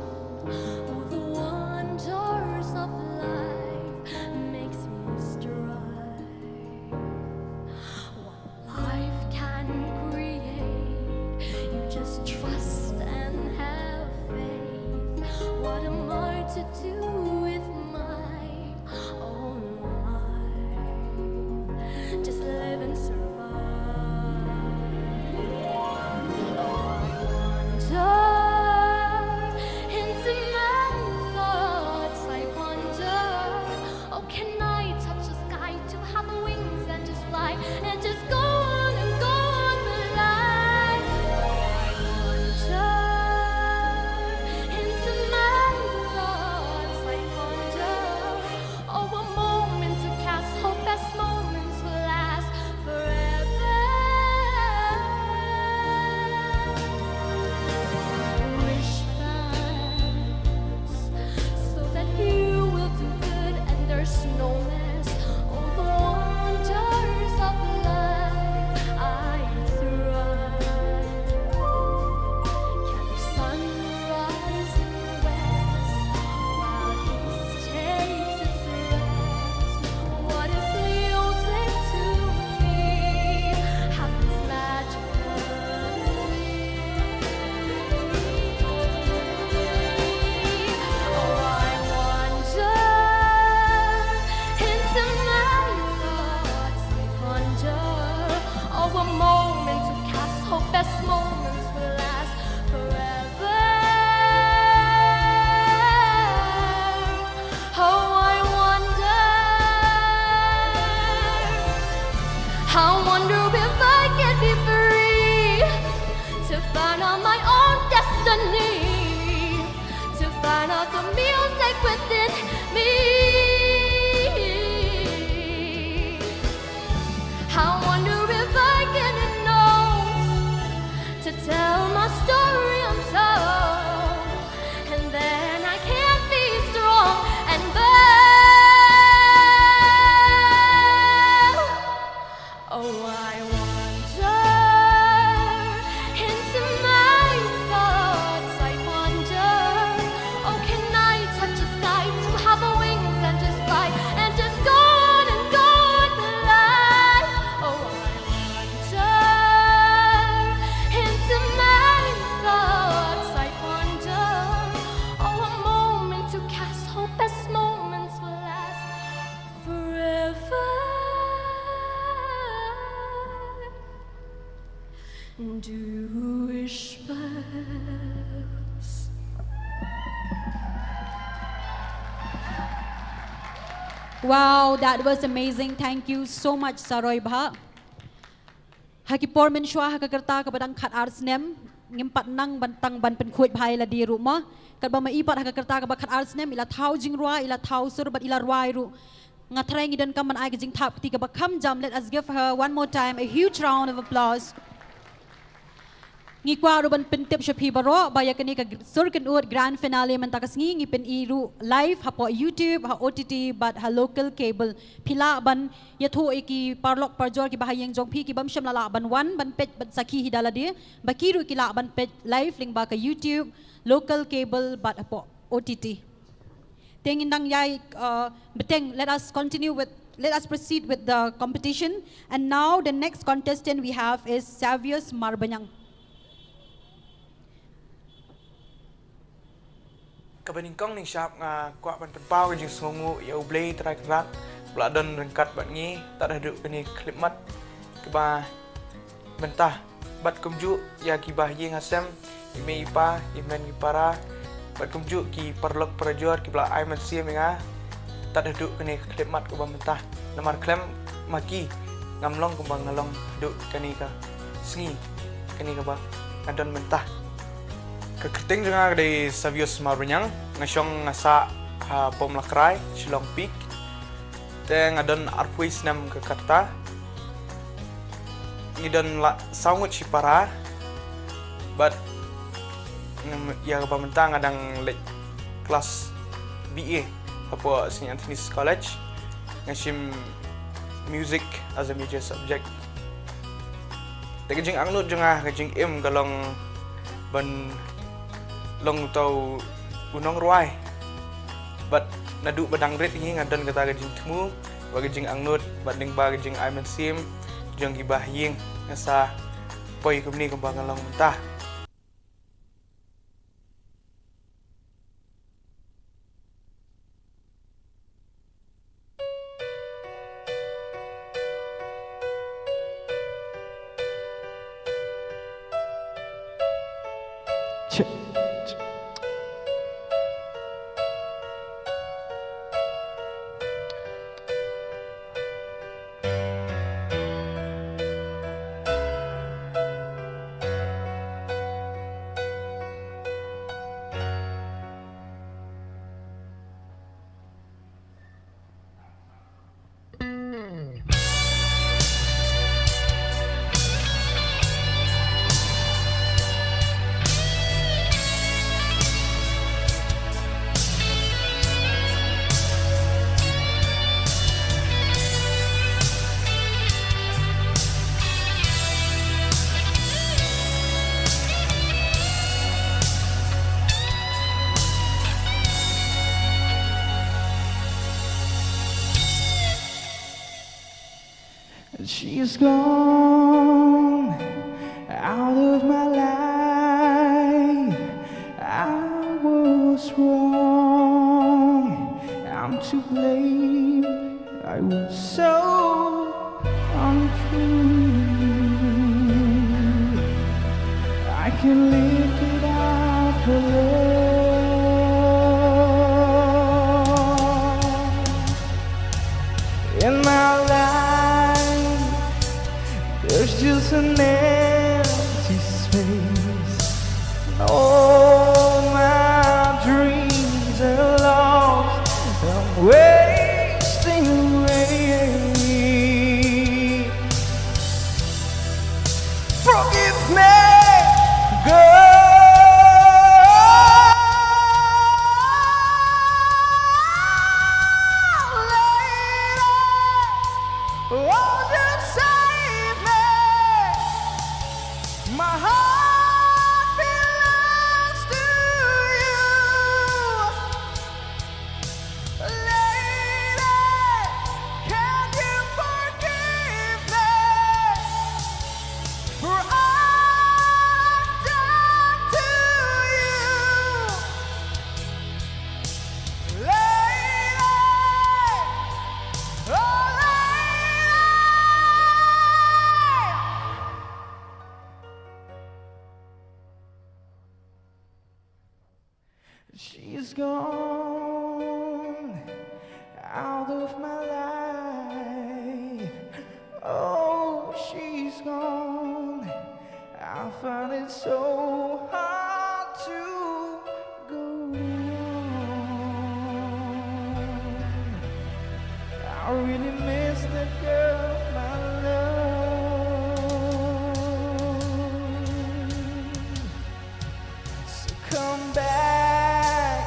within me. I wonder if I get enough to tell my story untold, and then I can't be strong and bold. Oh, I wonder into my thoughts. I wonder, oh, can I touch the sky to have wings and just fly and just go on and go with the life? Oh, I wonder into my thoughts. I wonder, oh, a moment to cast hope as moments will last forever. Do wish bells. Wow, that was amazing. Thank you so much, Saroy Bha. Hakipor menshua hakakerta kabadang khat arsnem ngimpat nang bantang ban penkuit bhai la di rumah. Kadba maipat hakakerta kabak khat arsnem ila thau jingrua ila thau surbat ila ruai ru. Ngatrai ngidan kaman ai gijing tap ti kabak kam jam. Let us give her one more time a huge round of applause. Ngikwa ruban pentip shapi baro baya kani ka surkan ut grand finale mentakas ngi pen iru live hapo YouTube ha OTT but ha local cable pila ban yatho eki parlok parjor ki bahayeng jongpi ki bamsham lala ban wan ban pet ban saki hidala dia bakiru ki la ban pet live link ba ka YouTube local cable but hapo OTT tengindang yai beteng. Let us proceed with the competition, and now the next contestant we have is Savius Marbanyang. Kabaning kong ning shop nga kwa ban penpau ka jing sungu ya ublay try krat bladon rengkat bat ngi tak ada kini klip mat keba mentah bat kumju ya ki bahye ngasem ime ipa imen ipara bat kumju ki perlok perjor ki bla ai man sia menga tak ada kini klip mat keba mentah namar klem maki ngamlong kumbang ngalong duk kini ka sengi kini ka ba adon mentah keketing juga dari Savius Marbanyang ngasyong ngasa ha pom lakrai Shillong Peak teng adon arpuis nam ke Karta ngidon la sangut sipara but ya pamentang adang lek kelas BA apa St. Anthony's College ngashim music as a major subject tegejing angnut jengah kejing im galong ban long tau unong ruai but nadu badang red ini ngadon kata gajing temu bagajing angnut bading bagajing aiman sim jeng gibah ying ngasa poi kumni kembangan long mentah. She's gone out of my life. I was wrong. I'm to blame. I was so untrue. I can live without her love in my life. There's just an empty space. All my dreams are lost. She's gone out of my life. Oh, she's gone. I find it so hard to go on. I really miss that girl, my love. So come back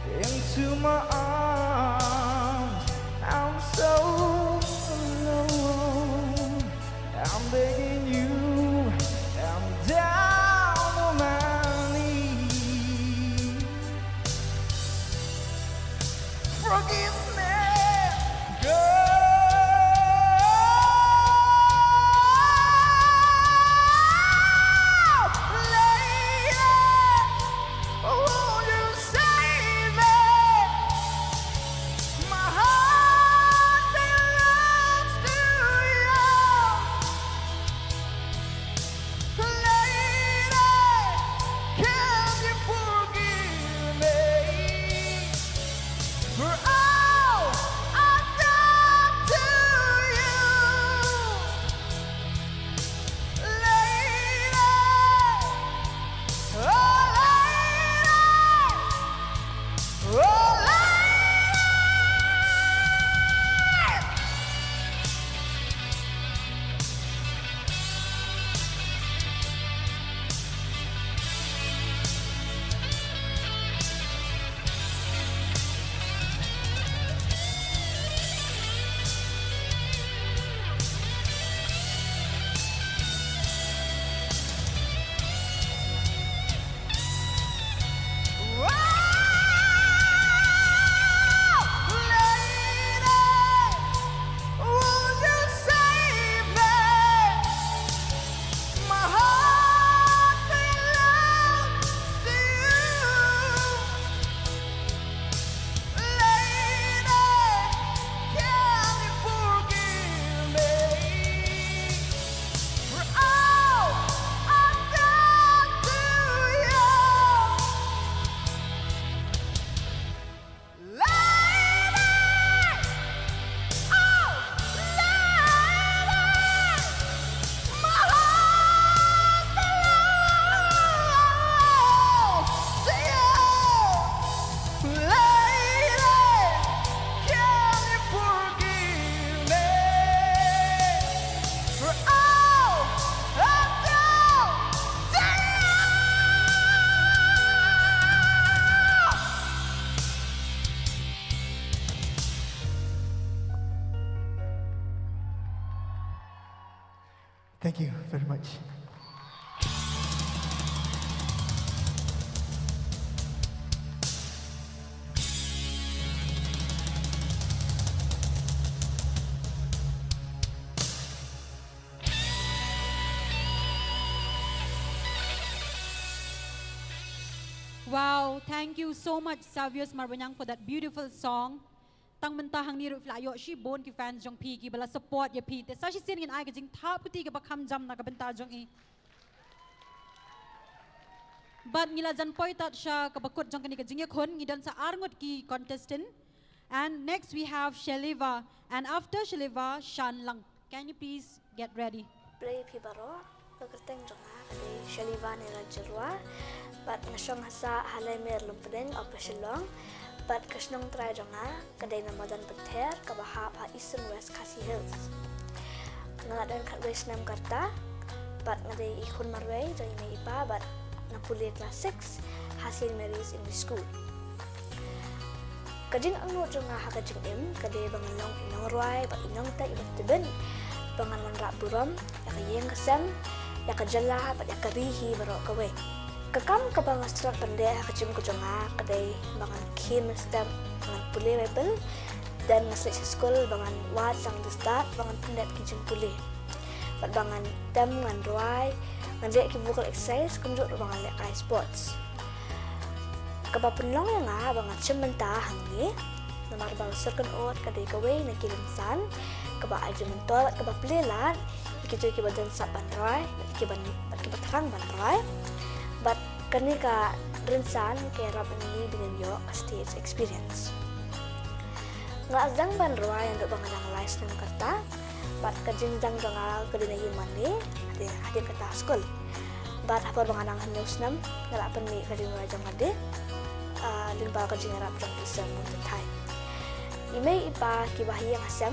into my arms. I'm so alone. I'm begging you. I'm down on my knees. Forgive me, girl. Lady, won't you save me? My heart belongs to you. Lady, can you forgive me for all I've done to you? Lady, oh lady, oh lady. Thank you very much. Wow, thank you so much, Savius Marbanyang, for that beautiful song. Tang mentahang ni ruf layo shi bon ki fans jong pi ki bala support ya pi te sa shi sin ngin ai ka jing tha puti ka bakham jam na ka benta jong i. But ngila jan poi tat sha ka bakut jong kani ka jing ya khon ngidan sa arngot ki contestant. And next we have Sheliva, and after Sheliva, Shanlang. Can you please get ready? Play pibaro, pagkateng jonga kade Sheliva ni Rajarwa, but nasyong hasa halay mer lumpedeng of Shillong, but kasnong try jonga kade namadan peter kabahap ha East and West Khasi Hills. Ngaladan kat West Nam Karta, but ngade ikun marway dari may ipa, but napuli class 6 hasil Mary's English School. Kajing ang no jonga ha kajing kade bangalong inong ruay, but inong ta ibang tibin. Bangan manrak buram, ya kayeng kesem, ya kajala, ya karihi baro kawe. Kakam kabang astrak pandai kacim kujonga kadai bangan kim stem bangan pulih rebel dan masuk sekolah bangan wat sang di start bangan pendet kijing pulih. Bat bangan tem ngan ruai, ngan lek ki vocal exercise kunjuk bangan lek kai sports. Kabapun long yang bangan cementa hangi, namar bal second out kadai kawe na kilimsan. Kaba aja mentol, kaba pelilan, kita badan sap bandrai, kita terang bandrai, but Kani ka rinsan kaya rapan ni dengan yo stage experience. Nga azang banruay ang dobang nang lies ng karta, bat kajinjang nga kadina yuman ni adi kata school. Bat hapor bang nang news nam ngalapan mi kadina jang adi limba kajing rap jang isam untuk thai. Imay ipa kibahi yang asam,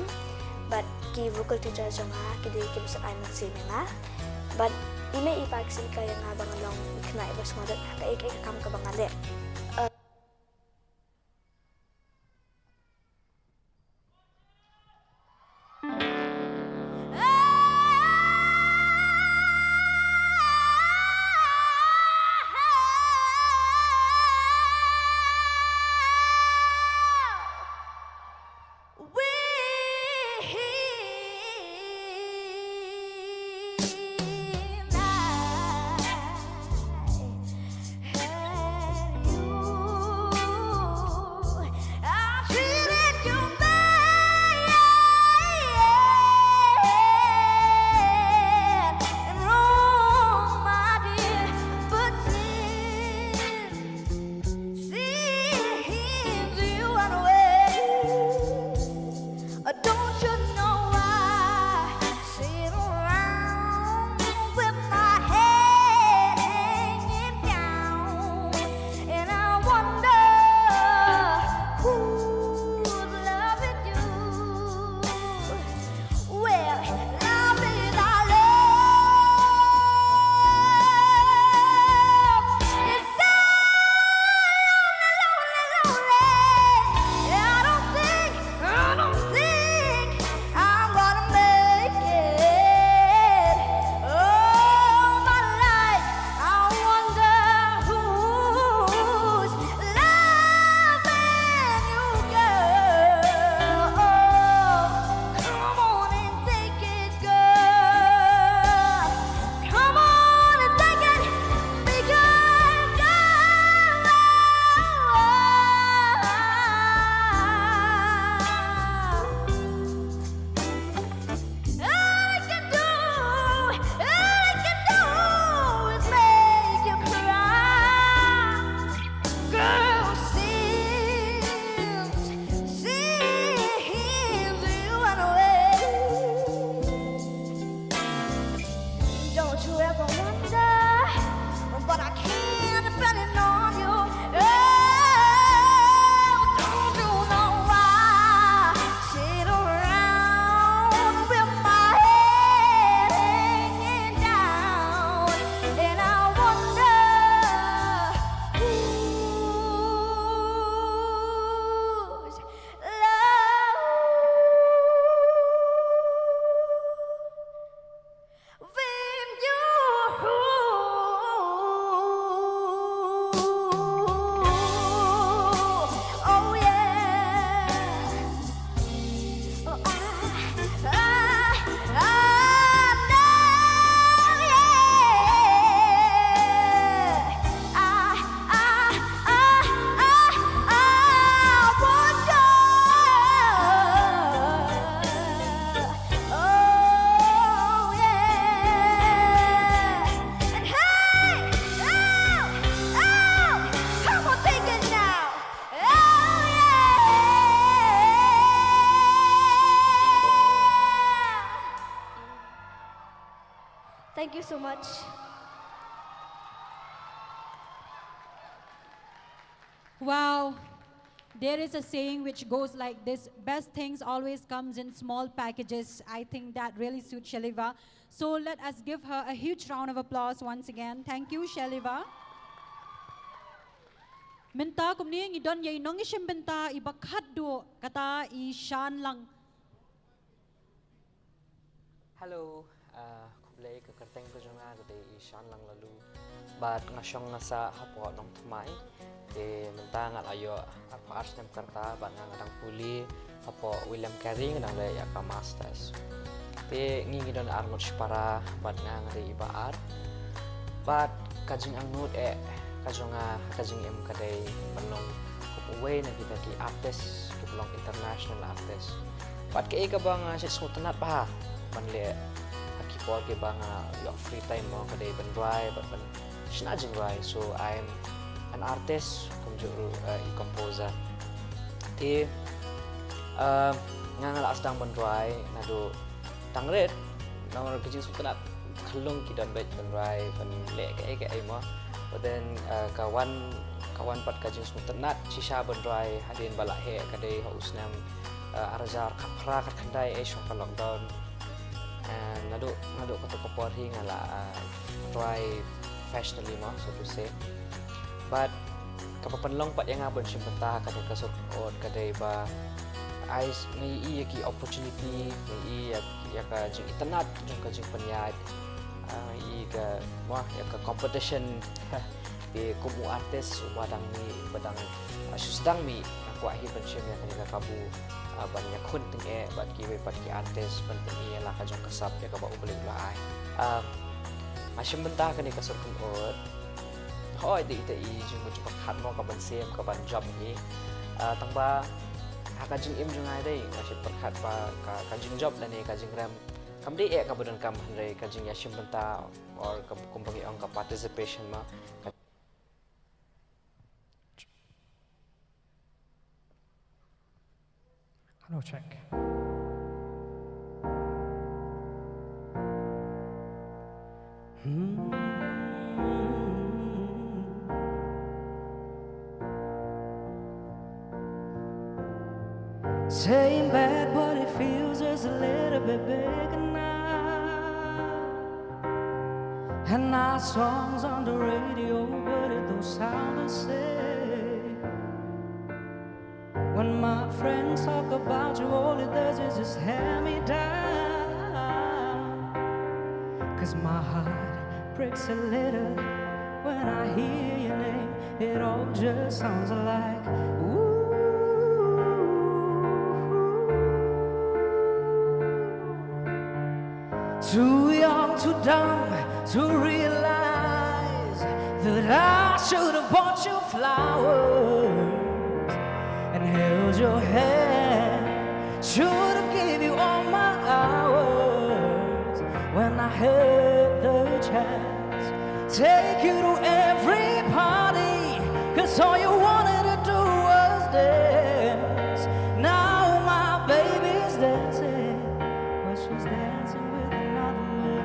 bat ki vocal teacher jang kidi kibusat ay magsimi nga, bat imay ipa kisika yang bang long ikna ibas ngodat ka kam ka bang ale. Thank you so much. Wow. There is a saying which goes like this: best things always comes in small packages. I think that really suits Shaliva. So let us give her a huge round of applause once again. Thank you, Shaliva. Minta kumni ngidon yai nong ishim benta ibakat do kata I shan lang. Hello, kublay kakarteng ko nga kata I shan lang lalu. But ngasyong nasa hapo nong tumay. Minta ngat ayo ako ars nem karta bat ngadang puli hapo William Carey ngadang le yaka masters. Ngingidon Arnold para bat ngari iba art. But kajing angnut kajing em kadai penong away na kita ki artist kipelong international artist. Bat kay ka bang sit sutanat pa banle Khubor ke bang yo free time mo kadai ban drive ban Shinajing Rai. So I'm an artist, kumjuru composer. Thì ngang là sedang benrai nado tangret nomor kecil sutenat kalung kidan baik benrai pen lek ke mo. But then kawan pat kajing sutenat cisha benrai hadin balak he kadai hausnam arajar kapra kat kandai shop lockdown. And nado kata Khubor ngala try fashionally mo, so to say. But kapapanlong pat yang abon simpenta kadai kasut od kadai ba ais ngai ki opportunity ngai ya ka jing internet jong ka jing penyat i ka mo ya ka competition di kumu artis badang susdang mi aku ahi pensiun ya ka kabu banyak kun tenge bat ki artis penting ia lah ka jong kasap ya ka ba ubeli lai masih mentah kan ka sur kun od hoi di ite i jing mo cepat hat mo ka ban sem ka ban job ni tangba kajing im jungai dai masih perkat pa kajing job dan kajing ram kam dei ka budan kam handai kajing yashim benta or kumbangi ang ka participation ma. Hello, check. Same bad, but it feels just a little bit bigger now. And our songs on the radio, but it don't sound the same. When my friends talk about you, all it does is just hand me down. 'Cause my heart breaks a little when I hear your name. It all just sounds like ooh. Too young, too dumb to realize that I should have bought you flowers and held your hand. Should have gave you all my hours when I had the chance. Take you to every party, 'cause all you wanted to do was dance. Now my baby's dancing, but she's dancing with another man.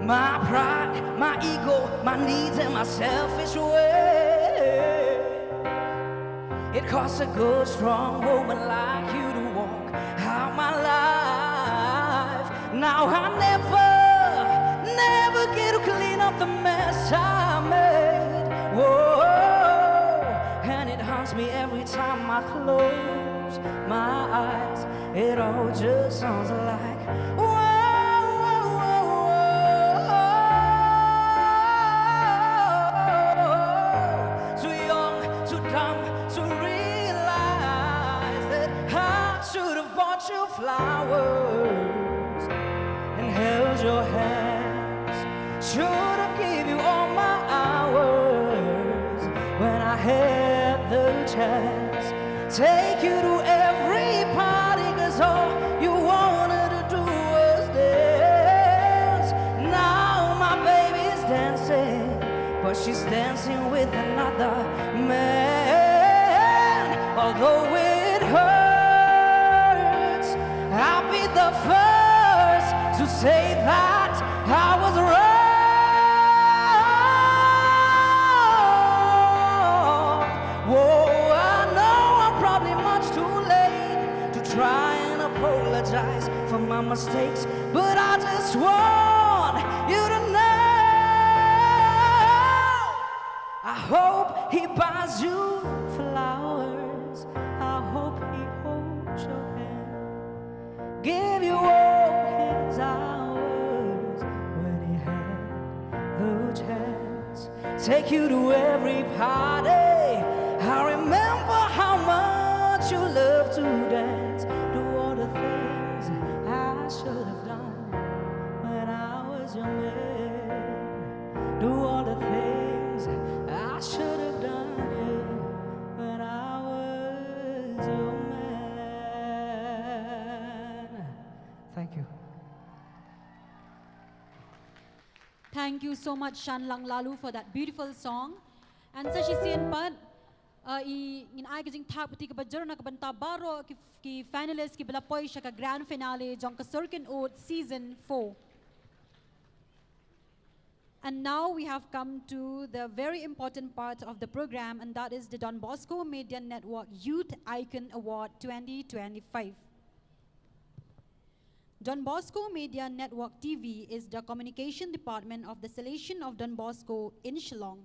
My pride, my ego, my needs and my selfish way, it costs a good, strong woman like you to walk out my life. Now I never get to clean up the mess I made. Whoa, and it haunts me every time I close my eyes. It all just sounds like whoa. Too young, too dumb to realize that I should have bought you flowers and held your hands. Should have gave you all my hours when I had the chance. Take you to every party, 'cause all you wanted to do was dance. Now my baby's dancing, but she's dancing with another man. Although it hurts, I'll be the first to say that I was wrong. Whoa, I know I'm probably much too late to try and apologize for my mistakes, but I just want you to know I hope he buys you flowers. I hope he holds your hand, give you all his hours when he had the chance. Take you to every party. I remember how much you love to dance. Do all the things I should have done when I was your man. Do all the things I should have done, yeah, when I was your man. Thank you so much, Shanlang Lalu, for that beautiful song. And sa sisian pat, in ay kajing tap pati kabadjaro na kabanta baro ki finalist ki balapoy siya ka grand finale jong ka Circuit Oat Season 4. And now we have come to the very important part of the program, and that is the Don Bosco Media Network Youth Icon Award 2025. Don Bosco Media Network TV is the communication department of the Salesian of Don Bosco in Shillong.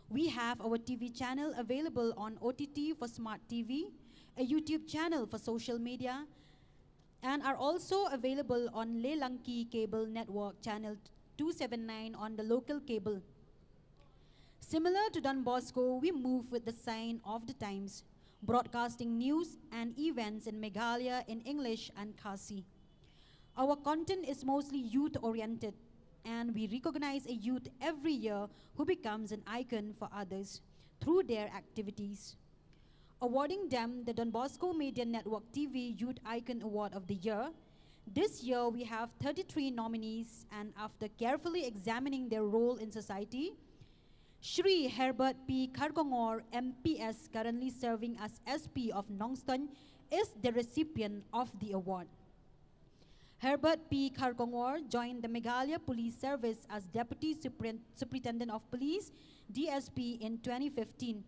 We have our TV channel available on OTT for Smart TV, a YouTube channel for social media, and are also available on Lelanki Cable Network Channel 279 on the local cable. Similar to Don Bosco, we move with the sign of the times, broadcasting news and events in Meghalaya in English and Khasi. Our content is mostly youth-oriented, and we recognize a youth every year who becomes an icon for others through their activities. Awarding them the Don Bosco Media Network TV Youth Icon Award of the Year. This year we have 33 nominees, and after carefully examining their role in society, Shri Herbert P. Kharkongor, MPS, currently serving as SP of Nongston, is the recipient of the award. Herbert P. Kharkongor joined the Meghalaya Police Service as Deputy Superintendent of Police, DSP, in 2015.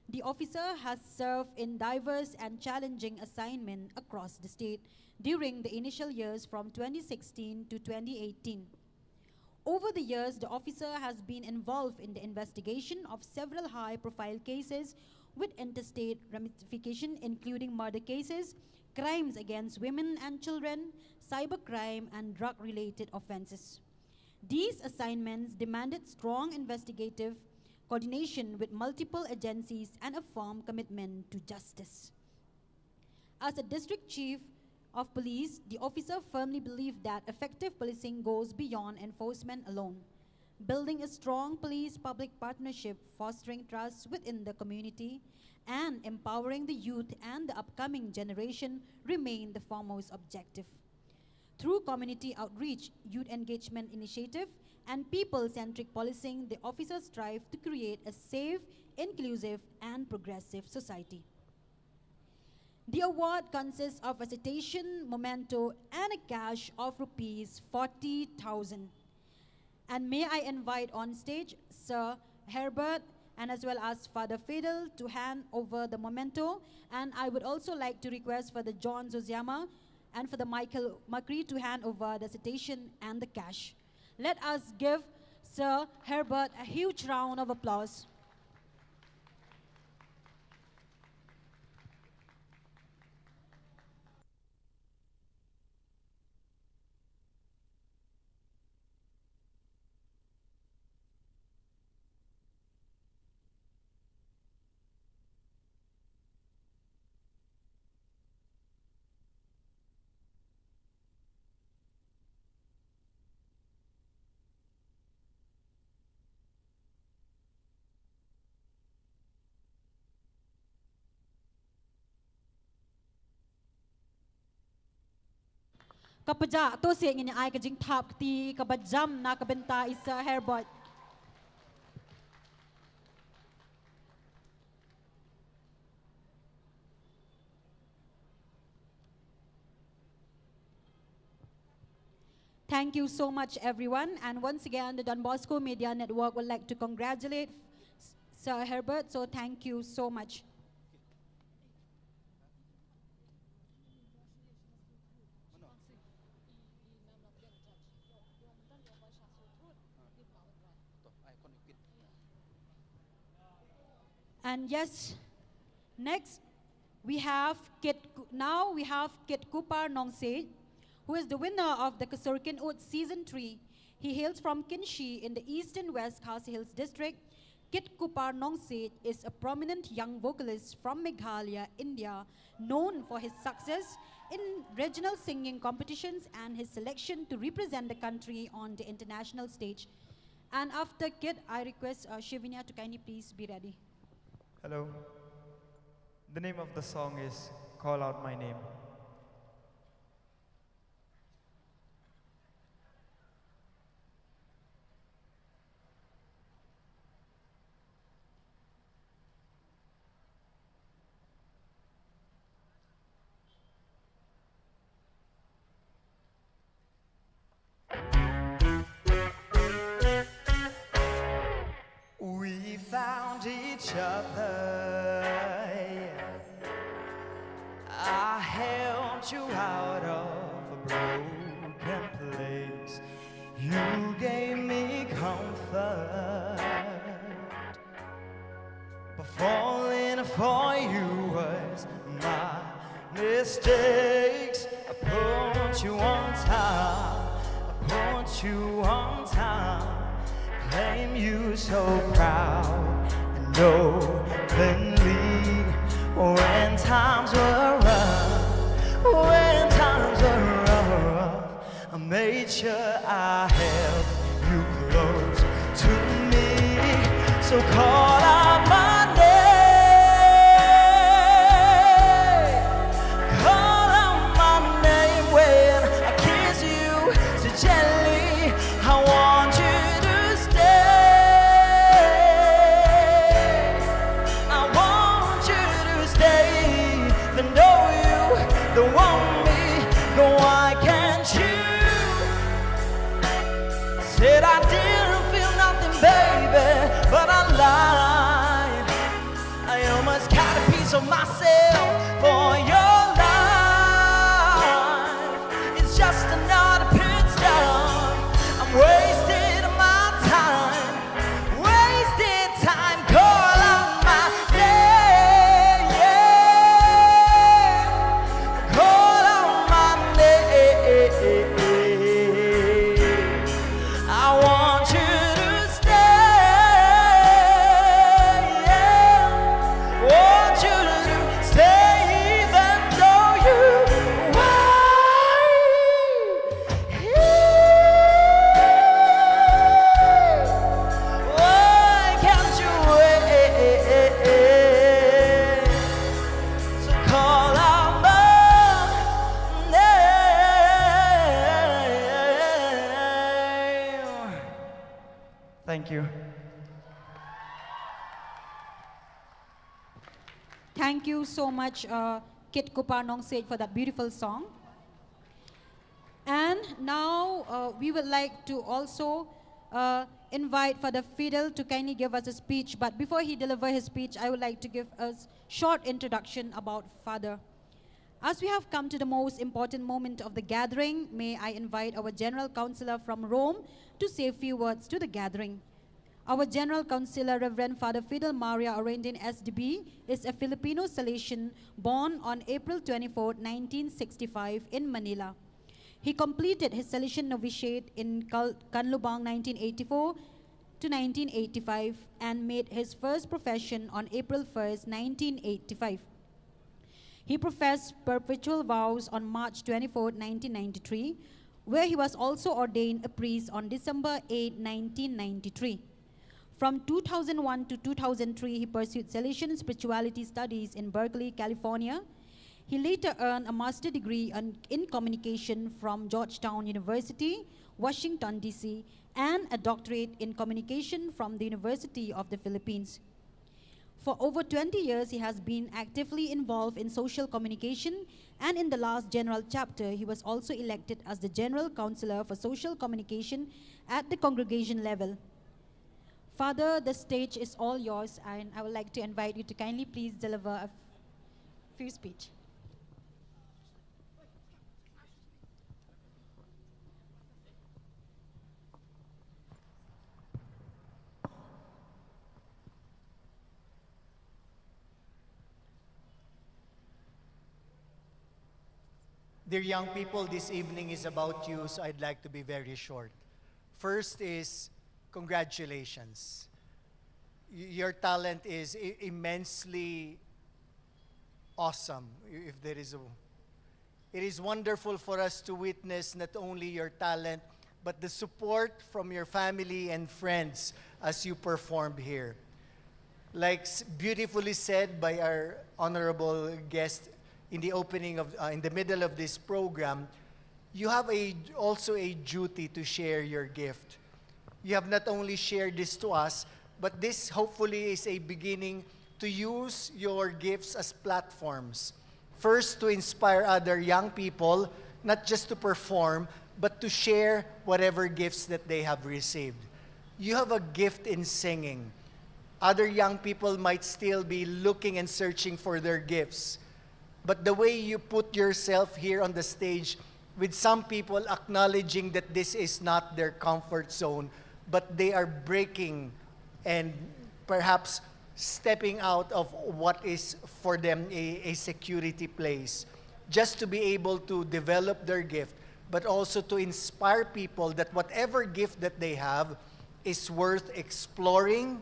The officer has served in diverse and challenging assignments across the state during the initial years from 2016 to 2018. Over the years, the officer has been involved in the investigation of several high-profile cases with interstate ramification, including murder cases, crimes against women and children, cybercrime, and drug-related offenses. These assignments demanded strong investigative coordination with multiple agencies and a firm commitment to justice. As a district chief of police, the officer firmly believed that effective policing goes beyond enforcement alone. Building a strong police-public partnership, fostering trust within the community, and empowering the youth and the upcoming generation remain the foremost objective. Through community outreach, youth engagement initiative, and people-centric policing, the officers strive to create a safe, inclusive, and progressive society. The award consists of a citation, memento, and a cash of rupees 40,000. And may I invite on stage Sir Herbert and as well as Father Fidel to hand over the memento. And I would also like to request Father John Zosiama and Father Michael Macri to hand over the citation and the cash. Let us give Sir Herbert a huge round of applause. Kapaja to siya ngini ay kajing tap ti kabajam na kabenta isa Herbert. Thank you so much, everyone. And once again, the Don Bosco Media Network would like to congratulate Sir Herbert. So thank you so much. And yes, next we have Kit Kupar Nongse, who is the winner of the Circuit Oat Season 3. He hails from Kinshi in the East and West Khasi Hills District. Kit Kupar Nongse is a prominent young vocalist from Meghalaya, India, known for his success in regional singing competitions and his selection to represent the country on the international stage. And after Kit, I request Shivinia to kindly please be ready. Hello. The name of the song is Call Out My Name. found each other. I helped you out of a broken place. You gave me comfort. But falling for you was my mistakes. I put you on top. I put you on top. Claim you so proud and openly. When times were rough, when times were rough, I made sure I held you close to me. So call out my name, call out my name when I kiss you so gently. I want you to stay. I want you to stay. Even though you don't want me, go why can't you? Said I didn't feel nothing, baby, but I lied. I almost got a piece of myself for your life. It's just another pit stop. I'm wasting my time, wasting time. Call out my name, call out my name. I want you to stay, want you to stay even though you why can't you wait? So call out my name. Thank you. Thank you so much, Kit Kupanong Sage, for that beautiful song. And now we would like to also invite Father Fidel to kindly give us a speech. But before he delivers his speech, I would like to give a short introduction about Father. As we have come to the most important moment of the gathering, may I invite our General Counselor from Rome to say a few words to the gathering. Our General Counselor, Reverend Father Fidel Maria Orendin SDB, is a Filipino Salesian born on April 24, 1965 in Manila. He completed his Salesian novitiate in Canlubang 1984 to 1985 and made his first profession on April 1st, 1985. He professed perpetual vows on March 24, 1993, where he was also ordained a priest on December 8, 1993. From 2001 to 2003, he pursued Salesian spirituality studies in Berkeley, California. He later earned a master's degree in communication from Georgetown University, Washington, D.C., and a doctorate in communication from the University of the Philippines. For over 20 years, he has been actively involved in social communication, and in the last general chapter, he was also elected as the General Counselor for Social Communication at the congregation level. Father, the stage is all yours, and I would like to invite you to kindly please deliver a few speech. Dear young people, this evening is about you, so I'd like to be very short. First is congratulations. Your talent is immensely awesome. If there is it is wonderful for us to witness not only your talent, but the support from your family and friends as you performed here. Like beautifully said by our honorable guest in the opening of, in the middle of this program, you have also a duty to share your gift. You have not only shared this to us, but this hopefully is a beginning to use your gifts as platforms. First, to inspire other young people, not just to perform, but to share whatever gifts that they have received. You have a gift in singing. Other young people might still be looking and searching for their gifts. But the way you put yourself here on the stage with some people acknowledging that this is not their comfort zone, but they are breaking and perhaps stepping out of what is for them a security place, just to be able to develop their gift, but also to inspire people that whatever gift that they have is worth exploring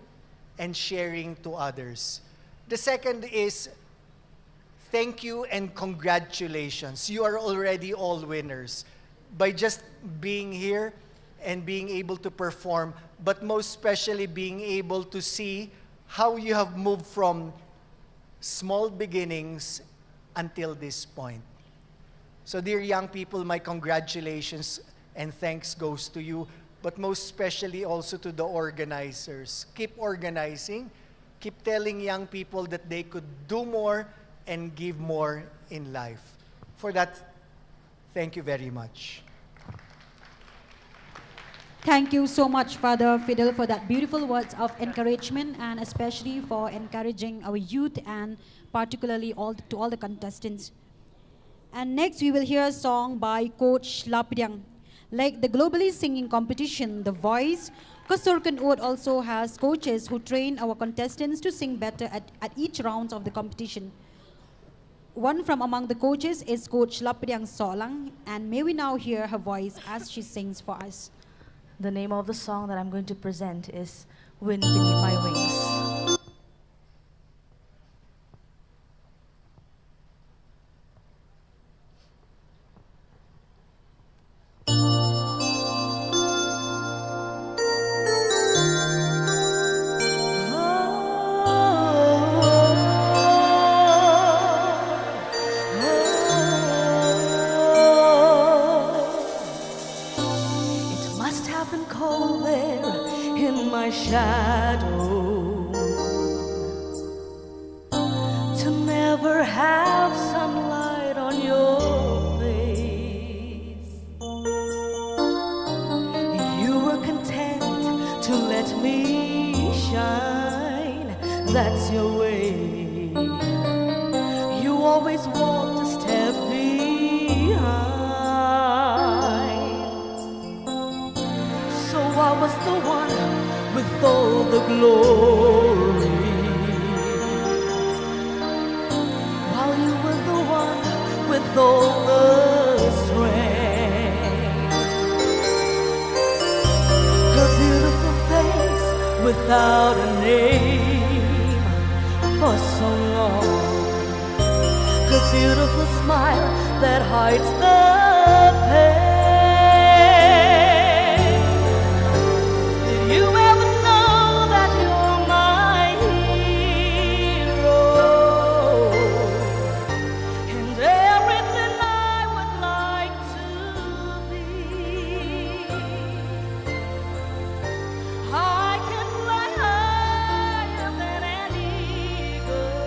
and sharing to others. The second is thank you and congratulations. You are already all winners by just being here and being able to perform, but most especially being able to see how you have moved from small beginnings until this point. So dear young people, my congratulations and thanks goes to you, but most especially also to the organizers. Keep organizing, keep telling young people that they could do more and give more in life. For that, thank you very much. Thank you so much, Father Fidel, for that beautiful words of encouragement, and especially for encouraging our youth and particularly to all the contestants. And next we will hear a song by Coach Lapiang. Like the globally singing competition, The Voice, Khuborkhasi also has coaches who train our contestants to sing better at each round of the competition. One from among the coaches is Coach Lapiang Solang, and may we now hear her voice as she sings for us. The name of the song that I'm going to present is Wind Beneath My Wings. Shadow to never have sunlight on your face. You were content to let me shine, that's your way. You always walked a step behind, so I was the one with all the glory, while you were the one with all the strength. Her beautiful face without a name for so long, her beautiful smile that hides the pain. Did you ever know that you're my hero and everything I would like to be? I can fly higher than an eagle.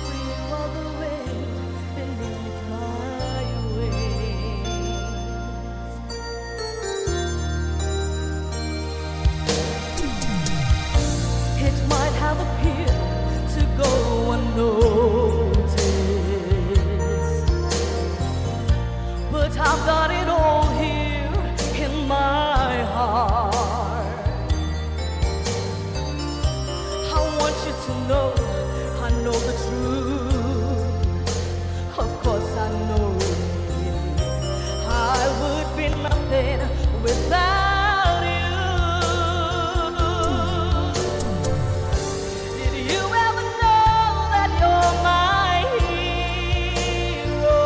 We are the wind beneath my wings. It might have appeared to go unnoticed, but I've got it all here in my heart. I want you to know I know the truth. Of course I know it. I would be nothing without you. Did you ever know that you're my hero?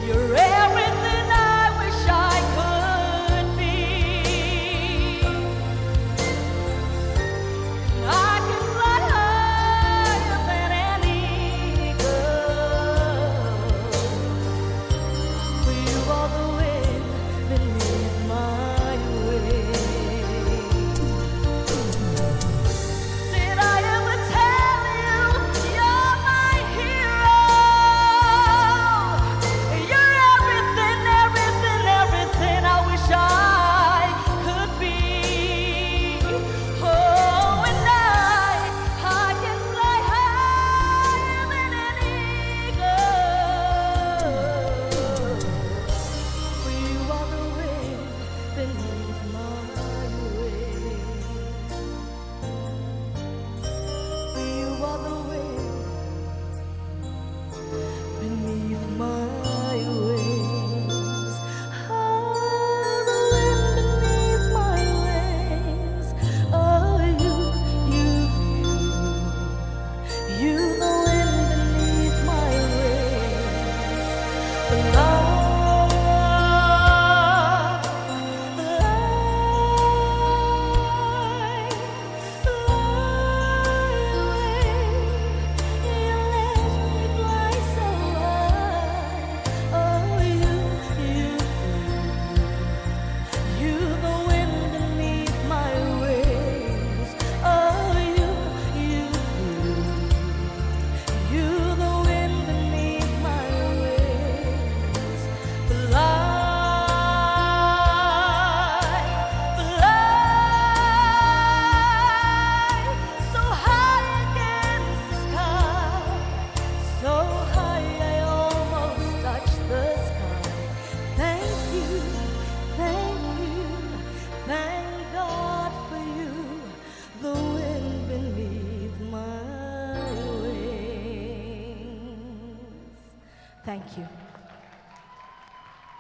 You're everything I wish I could be. I can fly higher than an eagle. For you are the wind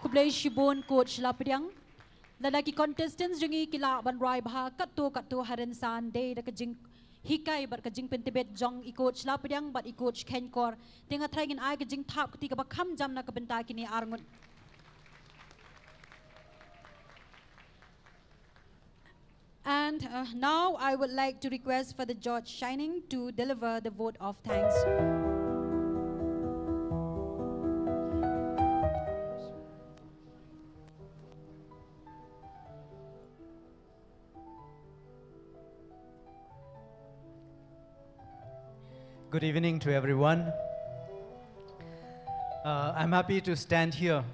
Khublei Shibon coach Lapidang. Lalaki contestants jungi kila ban rai bha katto haren san day da kajing hikai bat kajing pentibet jong I coach Lapidang bat I coach Kenkor. Tinga traingin ai kajing tap ketika bakam jam na kabenta kini arngun. And now I would like to request for the Judge Shining to deliver the vote of thanks. Good evening to everyone. I'm happy to stand here.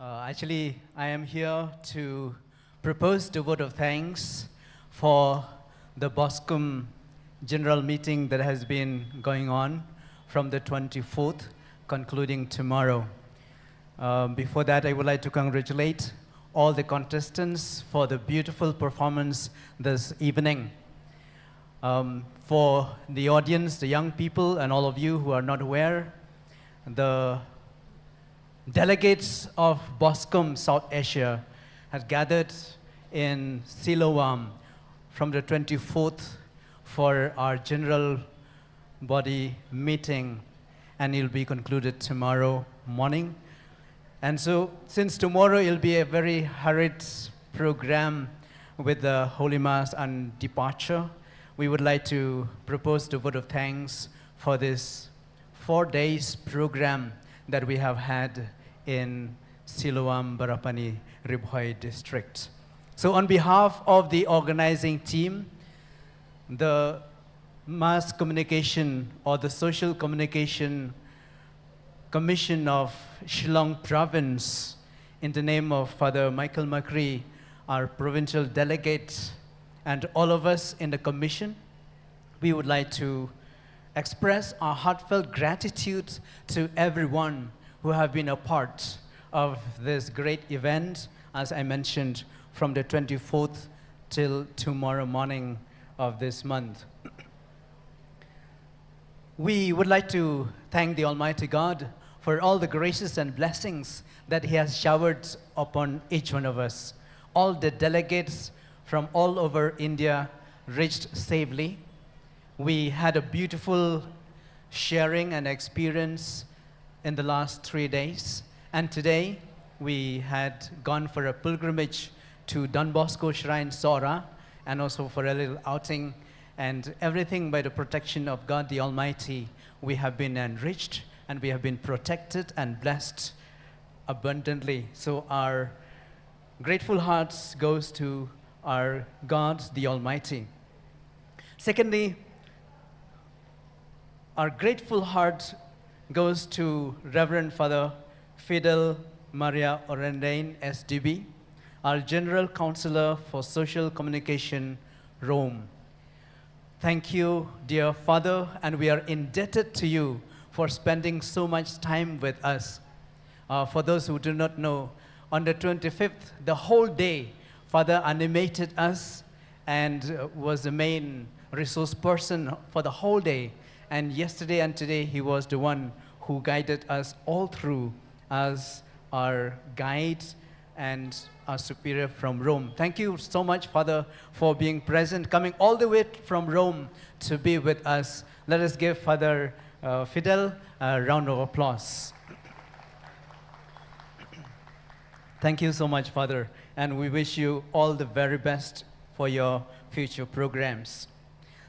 Actually, I am here to propose the vote of thanks for the Boscom General Meeting that has been going on from the 24th, concluding tomorrow. Before that, I would like to congratulate all the contestants for the beautiful performance this evening. For the audience, the young people, and all of you who are not aware, the delegates of Boscom South Asia had gathered in Shillong from the 24th for our general body meeting, and it will be concluded tomorrow morning. And so, since tomorrow it will be a very hurried program with the Holy Mass and departure, we would like to propose the vote of thanks for this 4 days program that we have had in Shillong, Barapani, Ribhoi district. So on behalf of the organizing team, the mass communication or the social communication commission of Shillong province, in the name of Father Michael Macri, our provincial delegate, and all of us in the commission, we would like to express our heartfelt gratitude to everyone who have been a part of this great event, as I mentioned, from the 24th till tomorrow morning of this month. We would like to thank the Almighty God for all the graces and blessings that He has showered upon each one of us. All the delegates from all over India reached safely. We had a beautiful sharing and experience in the last 3 days. And today, we had gone for a pilgrimage to Donbosco Shrine, Sora, and also for a little outing. And everything by the protection of God the Almighty, we have been enriched and we have been protected and blessed abundantly. So our grateful hearts goes to our God the Almighty. Secondly, our grateful heart goes to Reverend Father Fidel Maria Orendain, SDB, our General Counselor for Social Communication, Rome. Thank you, dear Father, and we are indebted to you for spending so much time with us. For those who do not know, on the 25th, the whole day, Father animated us and was the main resource person for the whole day. And yesterday and today, he was the one who guided us all through as our guide and our superior from Rome. Thank you so much, Father, for being present, coming all the way from Rome to be with us. Let us give Father Fidel a round of applause. Thank you so much, Father, and we wish you all the very best for your future programs.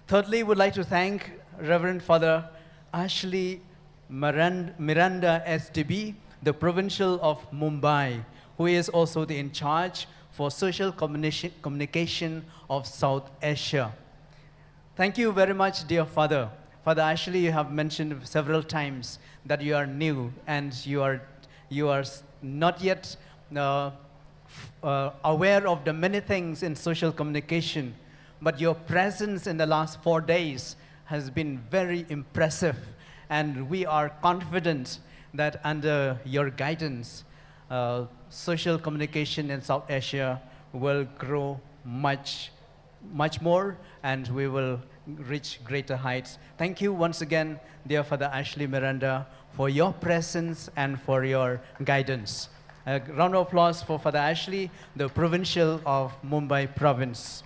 Thirdly, we'd like to thank Reverend Father Ashley Miranda SDB, the Provincial of Mumbai, who is also the in charge for social communication of South Asia. Thank you very much, dear Father. Father Ashley, you have mentioned several times that you are new and you are not yet aware of the many things in social communication, but your presence in the last 4 days has been very impressive, and we are confident that under your guidance, social communication in South Asia will grow much more, and we will reach greater heights. Thank you once again, dear Father Ashley Miranda, for your presence and for your guidance. A round of applause for Father Ashley, the Provincial of Mumbai Province.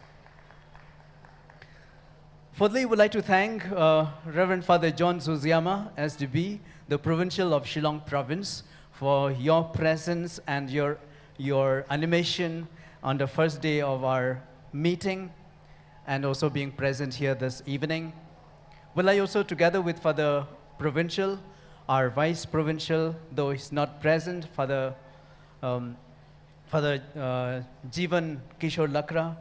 Fourthly, we'd like to thank Reverend Father John Suziyama, SDB, the Provincial of Shillong Province, for your presence and your animation on the first day of our meeting, and also being present here this evening. We'd like also, together with Father Provincial, our Vice Provincial, though he's not present, Father Jivan Kishore Lakra,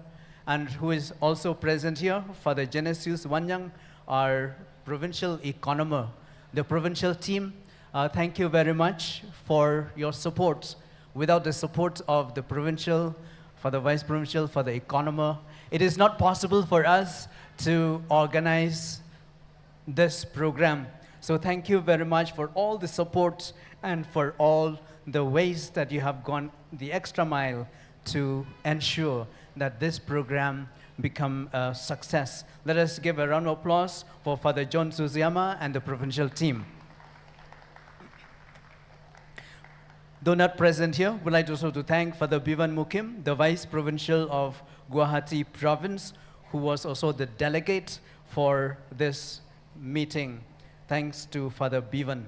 and who is also present here, Father Genesius Wanyang, our Provincial Economer. The Provincial team, thank you very much for your support. Without the support of the Provincial, for the Vice Provincial, for the Economer, it is not possible for us to organize this program. So thank you very much for all the support and for all the ways that you have gone the extra mile to ensure that this program become a success. Let us give a round of applause for Father John Suziyama and the Provincial team. Though not present here, we'd like also to thank Father Bivan Mukim, the Vice Provincial of Guwahati Province, who was also the delegate for this meeting. Thanks to Father Bivan.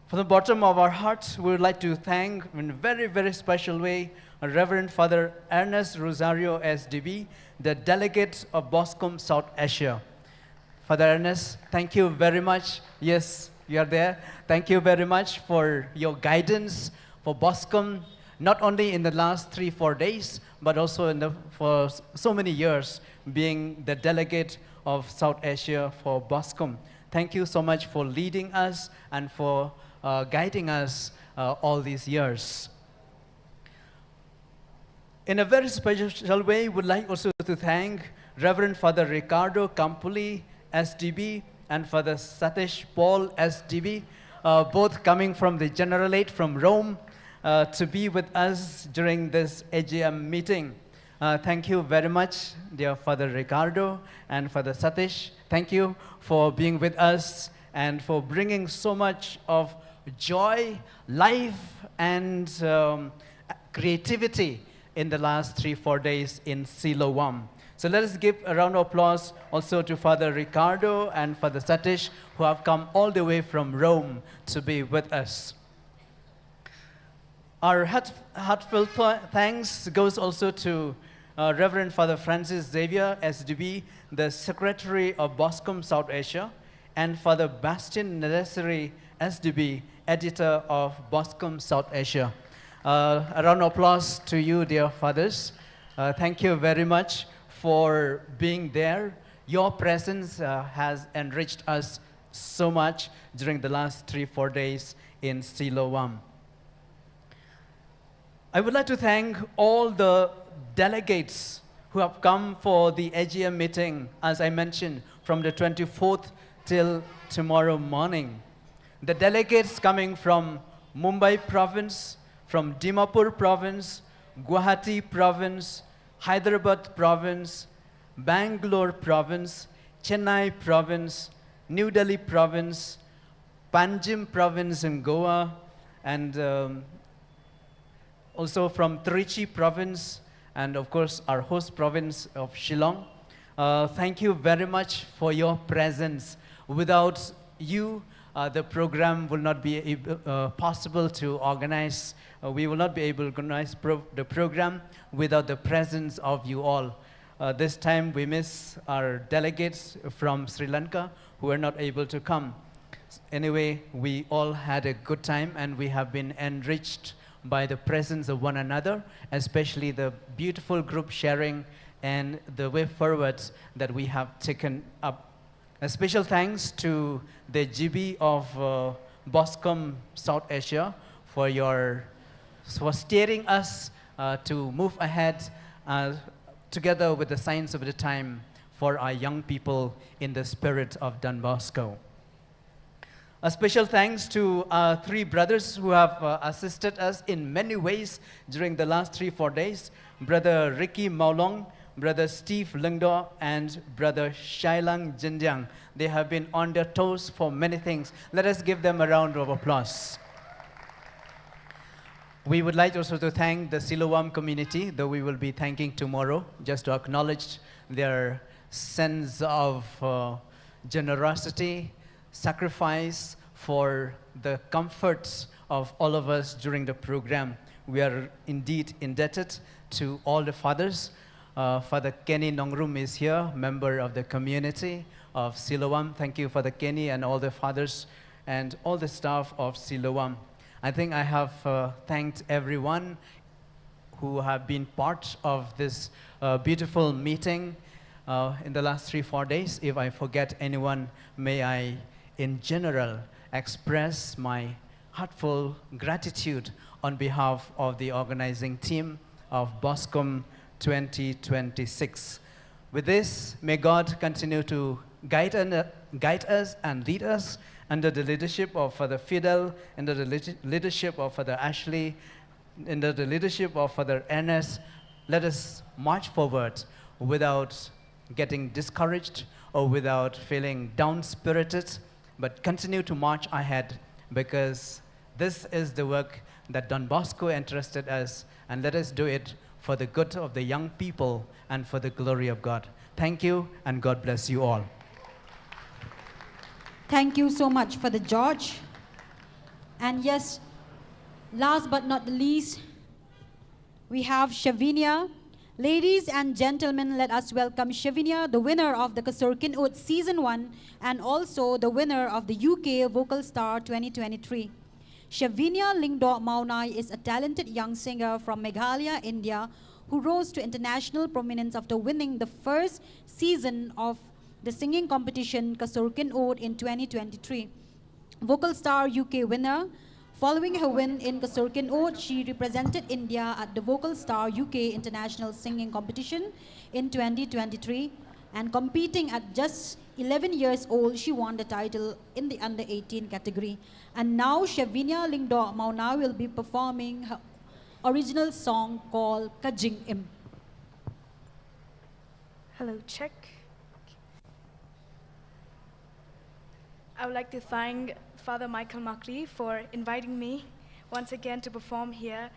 From the bottom of our hearts, we would like to thank in a very, very special way Reverend Father Ernest Rosario SDB, the delegate of Boscom South Asia. Father Ernest, thank you very much. Yes, you are there. Thank you very much for your guidance for Boscom, not only in the last 3-4 days, but also for so many years, being the delegate of South Asia for Boscom. Thank you so much for leading us and for guiding us all these years. In a very special way, we would like also to thank Reverend Father Ricardo Campuli, SDB, and Father Satish Paul, SDB, both coming from the Generalate from Rome to be with us during this AGM meeting. Thank you very much, dear Father Ricardo and Father Satish. Thank you for being with us and for bringing so much of joy, life, and creativity in the last 3-4 days in Siloam. So let us give a round of applause also to Father Ricardo and Father Satish, who have come all the way from Rome to be with us. Our heartfelt thanks goes also to Reverend Father Francis Xavier, SDB, the Secretary of Boscom South Asia, and Father Bastian Nadesari, SDB, Editor of Boscom South Asia. A round of applause to you, dear fathers. Thank you very much for being there. Your presence has enriched us so much during the last 3-4 days in Siloam. I would like to thank all the delegates who have come for the AGM meeting, as I mentioned, from the 24th till tomorrow morning. The delegates coming from Mumbai Province, from Dimapur Province, Guwahati Province, Hyderabad Province, Bangalore Province, Chennai Province, New Delhi Province, Panjim Province in Goa, and also from Trichy Province, and of course our host province of Shillong. Thank you very much for your presence. Without you, the program will not be possible to organize. We will not be able to organize the program without the presence of you all. This time we miss our delegates from Sri Lanka who were not able to come. Anyway, we all had a good time and we have been enriched by the presence of one another, especially the beautiful group sharing and the way forward that we have taken up. A special thanks to the GB of Boscom South Asia for steering us to move ahead together with the signs of the time for our young people in the spirit of Don Bosco. A special thanks to our 3 brothers who have assisted us in many ways during the last 3-4 days. Brother Ricky Maulong, Brother Steve Lengdo, and Brother Shailang Jindyang. They have been on their toes for many things. Let us give them a round of applause. We would like also to thank the Siloam community, though we will be thanking tomorrow, just to acknowledge their sense of generosity, sacrifice for the comforts of all of us during the program. We are indeed indebted to all the fathers. Father Kenny Nongrum is here, member of the community of Siloam. Thank you, Father Kenny, and all the fathers and all the staff of Siloam. I think I have thanked everyone who have been part of this beautiful meeting in the last 3-4 days. If I forget anyone, may I, in general, express my heartfelt gratitude on behalf of the organizing team of Boscom 2026. With this, may God continue to guide us and lead us under the leadership of Father Fidel, under the leadership of Father Ashley, under the leadership of Father Ernest. Let us march forward without getting discouraged or without feeling down-spirited, but continue to march ahead, because this is the work that Don Bosco entrusted us, and let us do it for the good of the young people and for the glory of God. Thank you, and God bless you all. Thank you so much, Father George. And yes, last but not the least, we have Shavinia. Ladies and gentlemen, let us welcome Shavinia, the winner of the Kasurkin Ud Season 1 and also the winner of the UK Vocal Star 2023. Shavinia Lingdo Maunai is a talented young singer from Meghalaya, India, who rose to international prominence after winning the first season of the singing competition Kasurkin Ud in 2023. Vocal Star UK winner. Following her win in Kasurkin Ud, she represented India at the Vocal Star UK International Singing Competition in 2023, and competing at just 11 years old, she won the title in the under 18 category. And now Shavinia Lingdo Mauna will be performing her original song called Kajing Im. Hello, check. I would like to thank Father Michael Makri for inviting me once again to perform here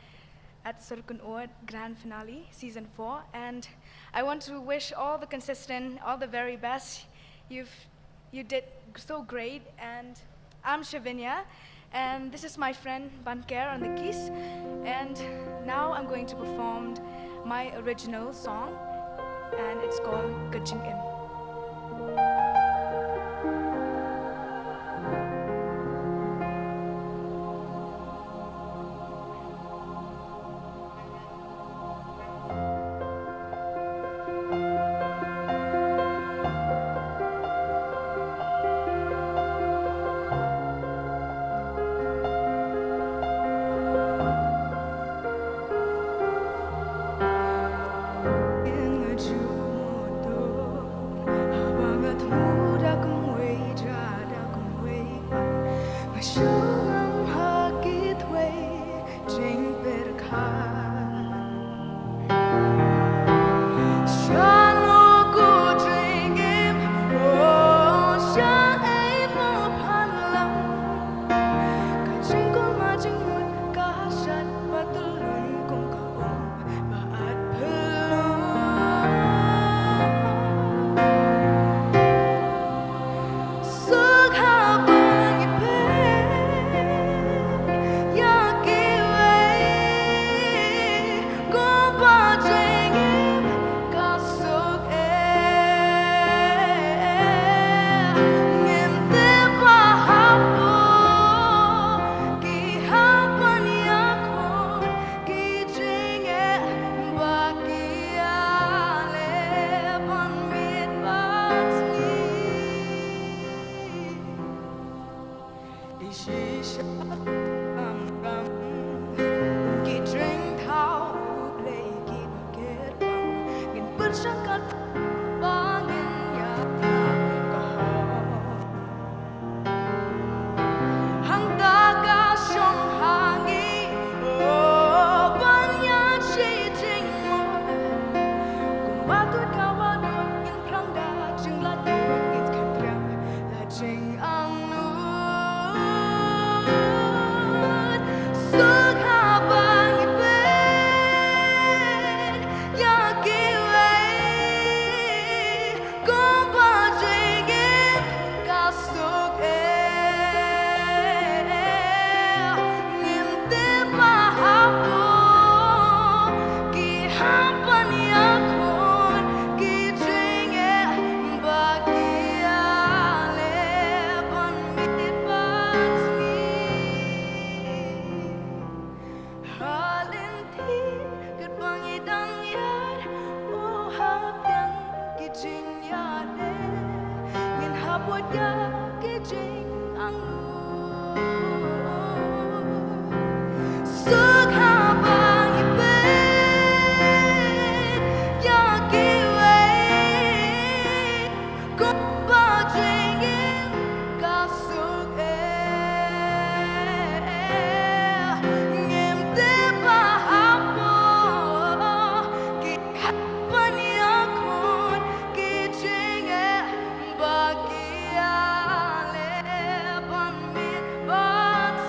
at Surkun Ud Grand Finale Season 4. And I want to wish all the contestants all the very best. You did so great. And I'm Shavinia, and this is my friend Banker on the keys. And now I'm going to perform my original song, and it's called Kajing Im. kijing yade ngin habod ya kijing ang sug habang ibig ya kiwe kung ba jingin kasug ngim te ba hapo ki hapan yakon kijing bagiale ban mit bats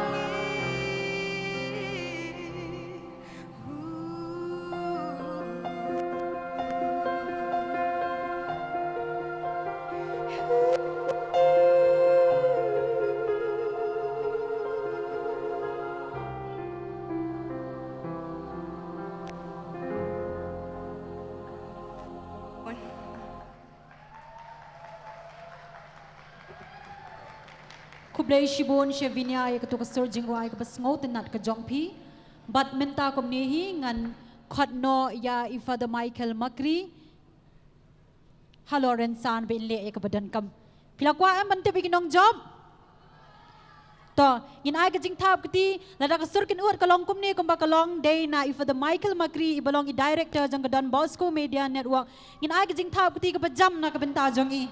Khublei shibon shevinia ay katu kasur jingro ay kapas ngotin nat ka jongpi but menta komnehi ngan khodno ya ifada Michael Makri haloren san be le ek badan kam pilakwa am bante bikinong job to in ay ka jing thap kati lada kasur kin ut kalong kumne kumba kalong day na ifada Michael Makri ibalong i director jang donbosco media network in ay ka jing thap kati ka bajam na ka benta jong i.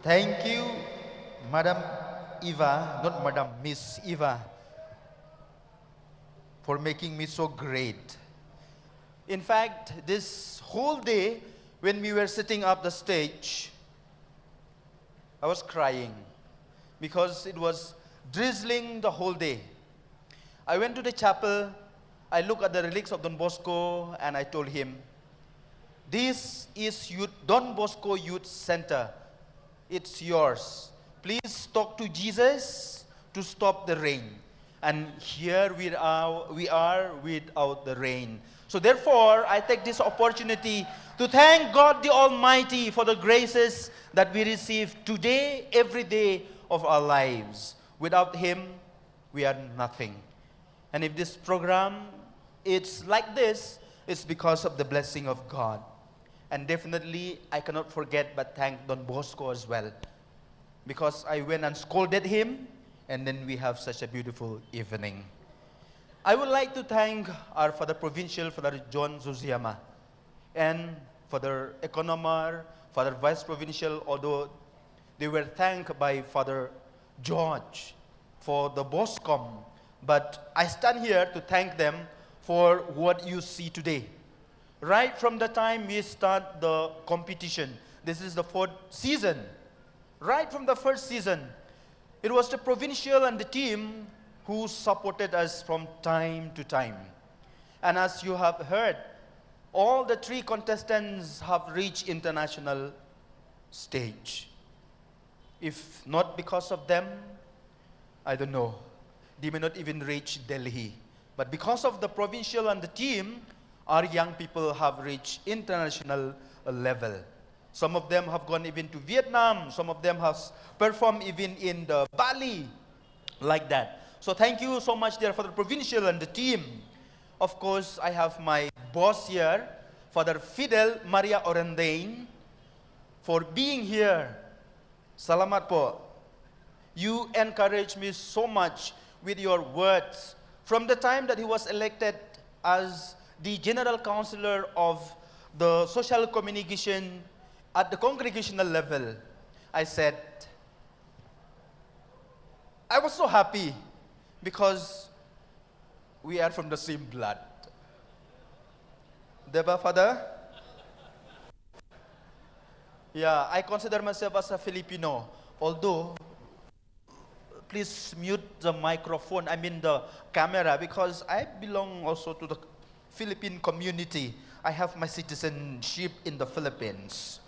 Thank you, Madam Eva, not Madam, Miss Eva, for making me so great. In fact, this whole day, when we were sitting up the stage, I was crying because it was drizzling the whole day. I went to the chapel, I looked at the relics of Don Bosco, and I told him, this is Don Bosco Youth Center. It's yours. Please talk to Jesus to stop the rain. And here we are without the rain. So therefore, I take this opportunity to thank God the Almighty for the graces that we receive today, every day of our lives. Without Him, we are nothing. And if this program is like this, it's because of the blessing of God. And definitely, I cannot forget but thank Don Bosco as well. Because I went and scolded him, and then we have such a beautiful evening. I would like to thank our Father Provincial, Father John Zuziama, and Father Economar, Father Vice Provincial, although they were thanked by Father George for the BOSCOM. But I stand here to thank them for what you see today. Right from the time we start the competition, this is the 4th season. Right from the first season, it was the provincial and the team who supported us from time to time. And as you have heard, all the 3 contestants have reached international stage. If not because of them, I don't know. They may not even reach Delhi. But because of the provincial and the team, our young people have reached international level. Some of them have gone even to Vietnam. Some of them have performed even in the Bali, like that. So thank you so much there for the provincial and the team. Of course, I have my boss here, Father Fidel Maria Orendain, for being here. Salamat po. You encouraged me so much with your words. From the time that he was elected as the General Counselor of the Social Communication at the congregational level, I said, I was so happy because we are from the same blood. Diba, Father? Yeah, I consider myself as a Filipino, although, please mute the microphone, I mean the camera, because I belong also to the Philippine community. I have my citizenship in the Philippines.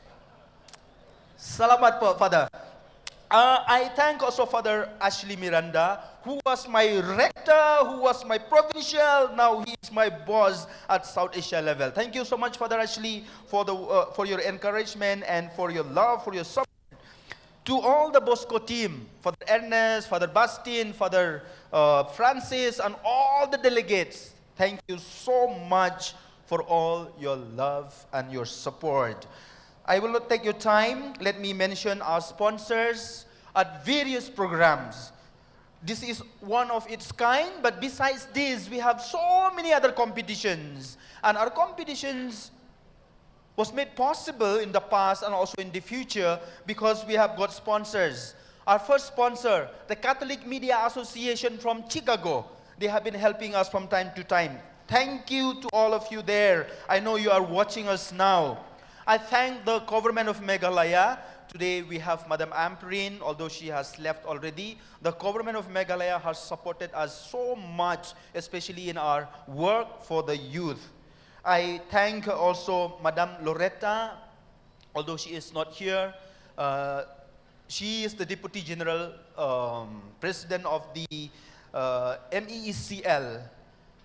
Salamat po, Father. I thank also Father Ashley Miranda, who was my rector, who was my provincial. Now he is my boss at South Asia level. Thank you so much, Father Ashley, for your encouragement and for your love, for your support. To all the Bosco team, Father Ernest, Father Bastin, Father Francis, and all the delegates, thank you so much for all your love and your support. I will not take your time. Let me mention our sponsors at various programs. This is one of its kind, but besides this, we have so many other competitions. And our competitions was made possible in the past and also in the future because we have got sponsors. Our first sponsor, the Catholic Media Association from Chicago. They have been helping us from time to time. Thank you to all of you there. I know you are watching us now. I thank the government of Meghalaya. Today we have Madam Amperin, although she has left already. The government of Meghalaya has supported us so much, especially in our work for the youth. I thank also Madam Loretta, although she is not here. She is the Deputy General President of the NEHU.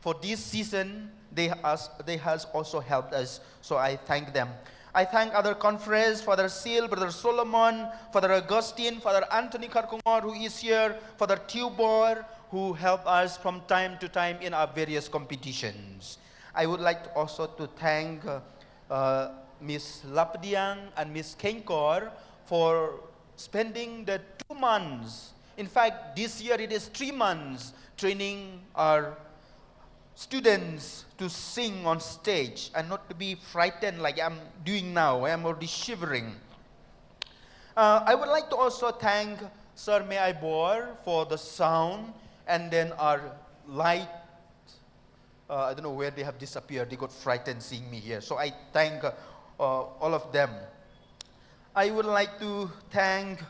For this season, they has also helped us, so I thank them. I thank other conference, Father Sil, Brother Solomon, Father Augustine, Father Anthony Karkungor, who is here, Father Khubor, who help us from time to time in our various competitions. I would like also to thank Miss Lapdiang and Miss Kenkor for spending the 2 months. In fact, this year it is 3 months training our students to sing on stage and not to be frightened like I'm doing now. I am already shivering. I would like to also thank Sir May I Bor for the sound and then our light. I don't know where they have disappeared. They got frightened seeing me here. So I thank all of them. I would like to thank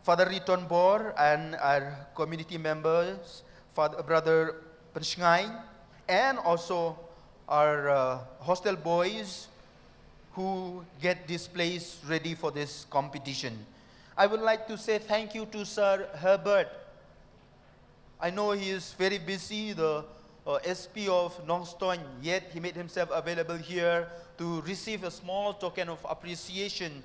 Father Riton Bor and our community members, Brother Penshngay, and also our hostel boys who get this place ready for this competition. I would like to say thank you to Sir Herbert. I know he is very busy, the SP of Nongstoin, yet he made himself available here to receive a small token of appreciation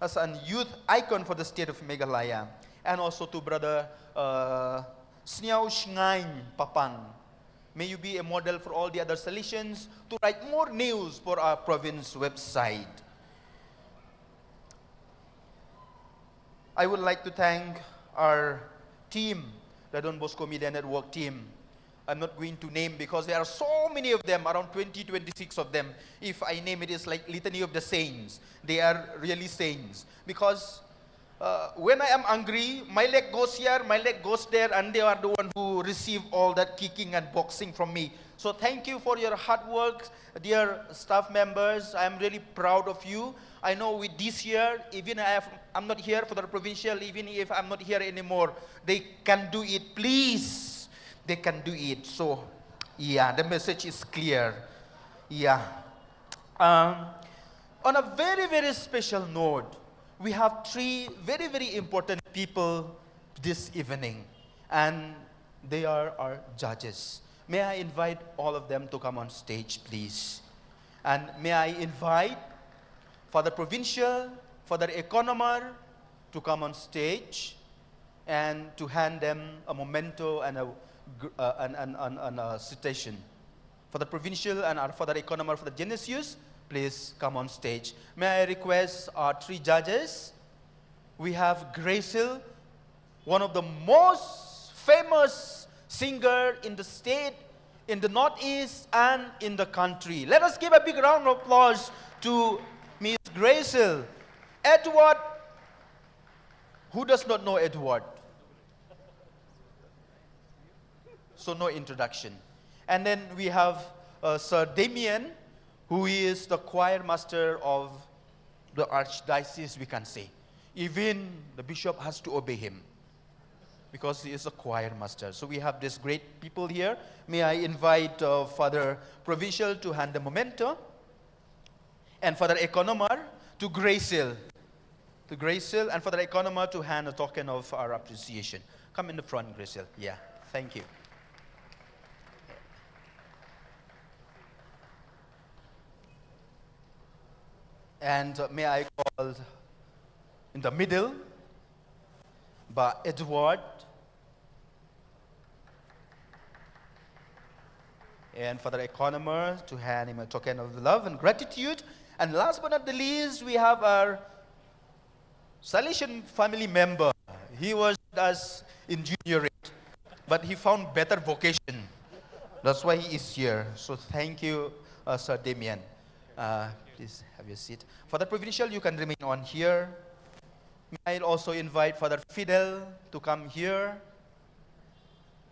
as a youth icon for the state of Meghalaya. And also to Brother Sniao Shngain Papang. May you be a model for all the other Salesians to write more news for our province website. I would like to thank our team, the donbosco Media Network team. I'm not going to name because there are so many of them, around 20, 26 of them. If I name it, it's like Litany of the Saints. They are really saints. Because when I am angry, my leg goes here, my leg goes there, and they are the one who receive all that kicking and boxing from me. So thank you for your hard work, dear staff members. I am really proud of you. I know with this year, even I'm not here for the provincial, even if I'm not here anymore, they can do it, please. They can do it. So, yeah, the message is clear. Yeah. On a very, very special note, we have 3 very, very important people this evening, and they are our judges. May I invite all of them to come on stage, please? And may I invite Father Provincial, Father Economer to come on stage and to hand them a memento and a citation. Father Provincial and our Father Economer for the Genesius, please come on stage. May I request our 3 judges? We have Gracil, one of the most famous singer in the state, in the Northeast, and in the country. Let us give a big round of applause to Miss Gracil. Edward, who does not know Edward? So no introduction. And then we have Sir Damien, who is the choir master of the archdiocese, we can say. Even the bishop has to obey him because he is a choir master. So we have these great people here. May I invite Father Provincial to hand the memento, and Father Economer to Gracil. To Gracil, and Father Economer to hand a token of our appreciation. Come in the front, Gracil. Yeah, thank you. And may I call in the middle by Edward. And Father Economer to hand him a token of love and gratitude. And last but not the least, we have our Salesian family member. He was with us in junior rate, but he found better vocation. That's why he is here. So thank you, Sir Damien. Please have your seat. Father Provincial, you can remain on here. May I also invite Father Fidel to come here.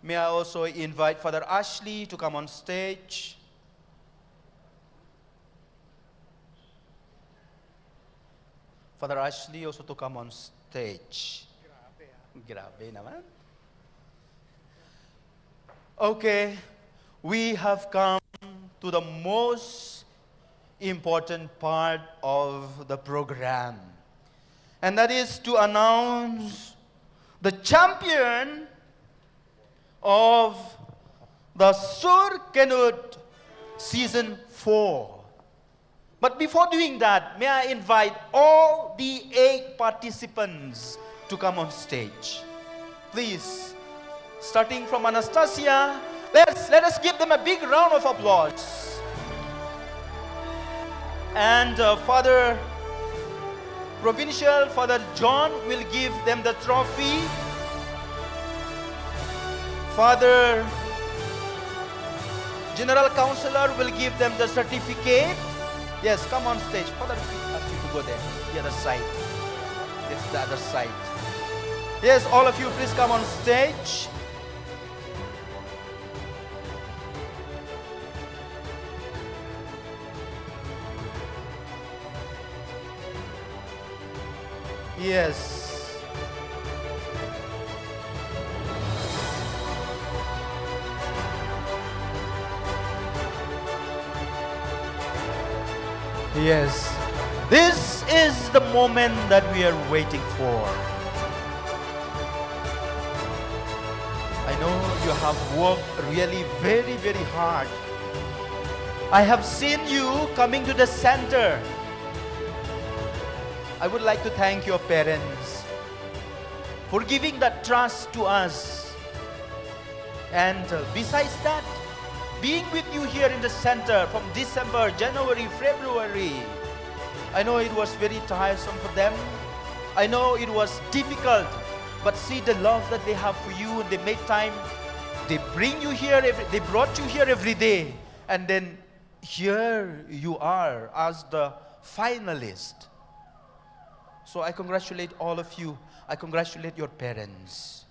May I also invite Father Ashley to come on stage. Father Ashley also to come on stage. Grabe naman. Okay, we have come to the most important part of the program. And that is to announce the champion of the Kynud Season 4. But before doing that, may I invite all the 8 participants to come on stage. Please, starting from Anastasia, let us give them a big round of applause. And Father Provincial, Father John will give them the trophy. Father General Counselor will give them the certificate. Yes, come on stage. Father, ask you to go there, the other side. It's the other side. Yes, all of you, please come on stage. Yes. Yes. This is the moment that we are waiting for. I know you have worked really very, very hard. I have seen you coming to the center. I would like to thank your parents for giving that trust to us. And besides that, being with you here in the center from December, January, February, I know it was very tiresome for them. I know it was difficult, but see the love that they have for you, and they make time. They bring you here, they brought you here every day, and then here you are as the finalist. So I congratulate all of you. I congratulate your parents.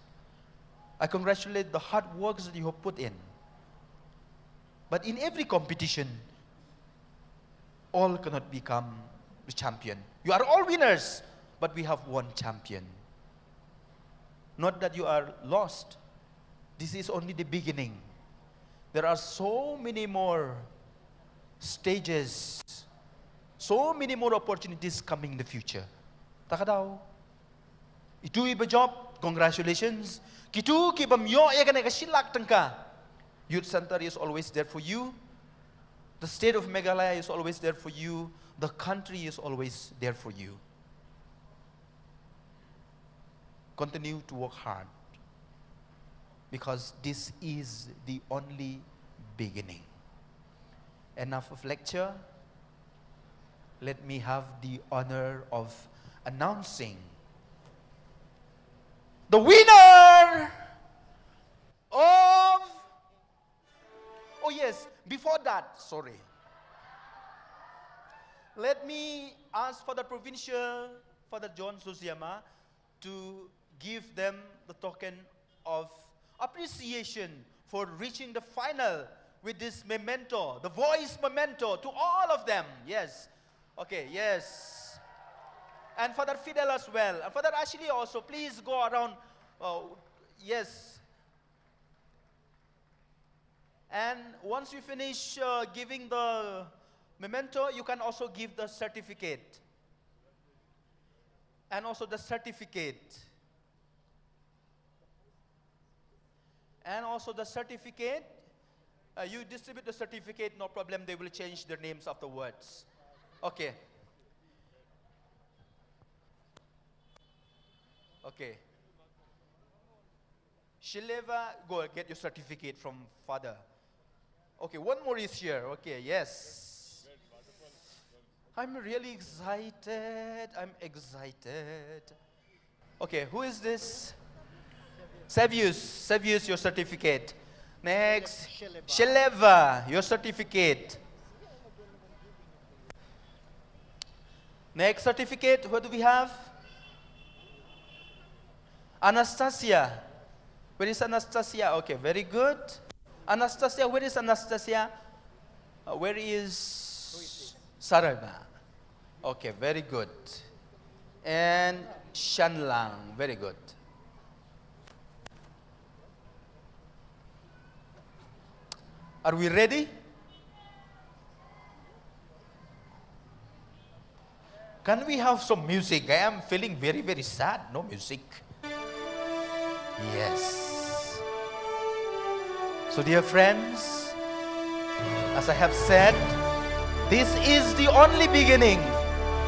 I congratulate the hard works that you have put in. But in every competition, all cannot become the champion. You are all winners, but we have one champion. Not that you are lost. This is only the beginning. There are so many more stages, so many more opportunities coming in the future. Takadaw. Itu iba job, congratulations. Kitu kibamyo ya kana kasilak tangka. Youth Center is always there for you. The state of Meghalaya is always there for you. The country is always there for you. Continue to work hard, because this is the only beginning. Enough of lecture. Let me have the honor of announcing the winner of... Oh yes, before that, sorry. Let me ask Father Provincial, Father John Susiama, to give them the token of appreciation for reaching the final with this memento, the voice memento, to all of them. Yes. Okay, yes. And Father Fidel as well. And Father Ashley also, please go around. Yes. And once you finish giving the memento, you can also give the certificate. And also the certificate. And also the certificate. You distribute the certificate, no problem. They will change their names afterwards. Okay. Okay. Shileva, go get your certificate from Father. Okay, one more is here. Okay, yes. I'm really excited. I'm excited. Okay, who is this? Savius, your certificate. Next, Shileva, your certificate. Next certificate, what do we have? Anastasia. Where is Anastasia? Okay, very good. Anastasia, where is Anastasia? Where is Sarana? Okay, very good. And Shanlang, very good. Are we ready? Can we have some music? I am feeling very, very sad. No music. Yes. So dear friends, as I have said, this is the only beginning.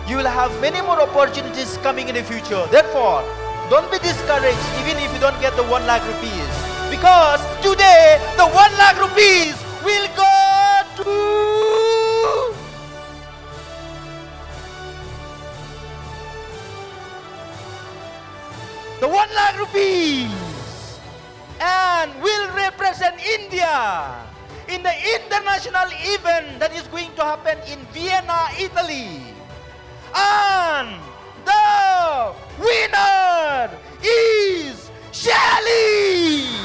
You will have many more opportunities coming in the future. Therefore, don't be discouraged even if you don't get the 1 lakh rupees. Because today, the 1 lakh rupees will go to... the 1 lakh rupees and will represent India in the international event that is going to happen in Vienna, Italy. And the winner is Shelly!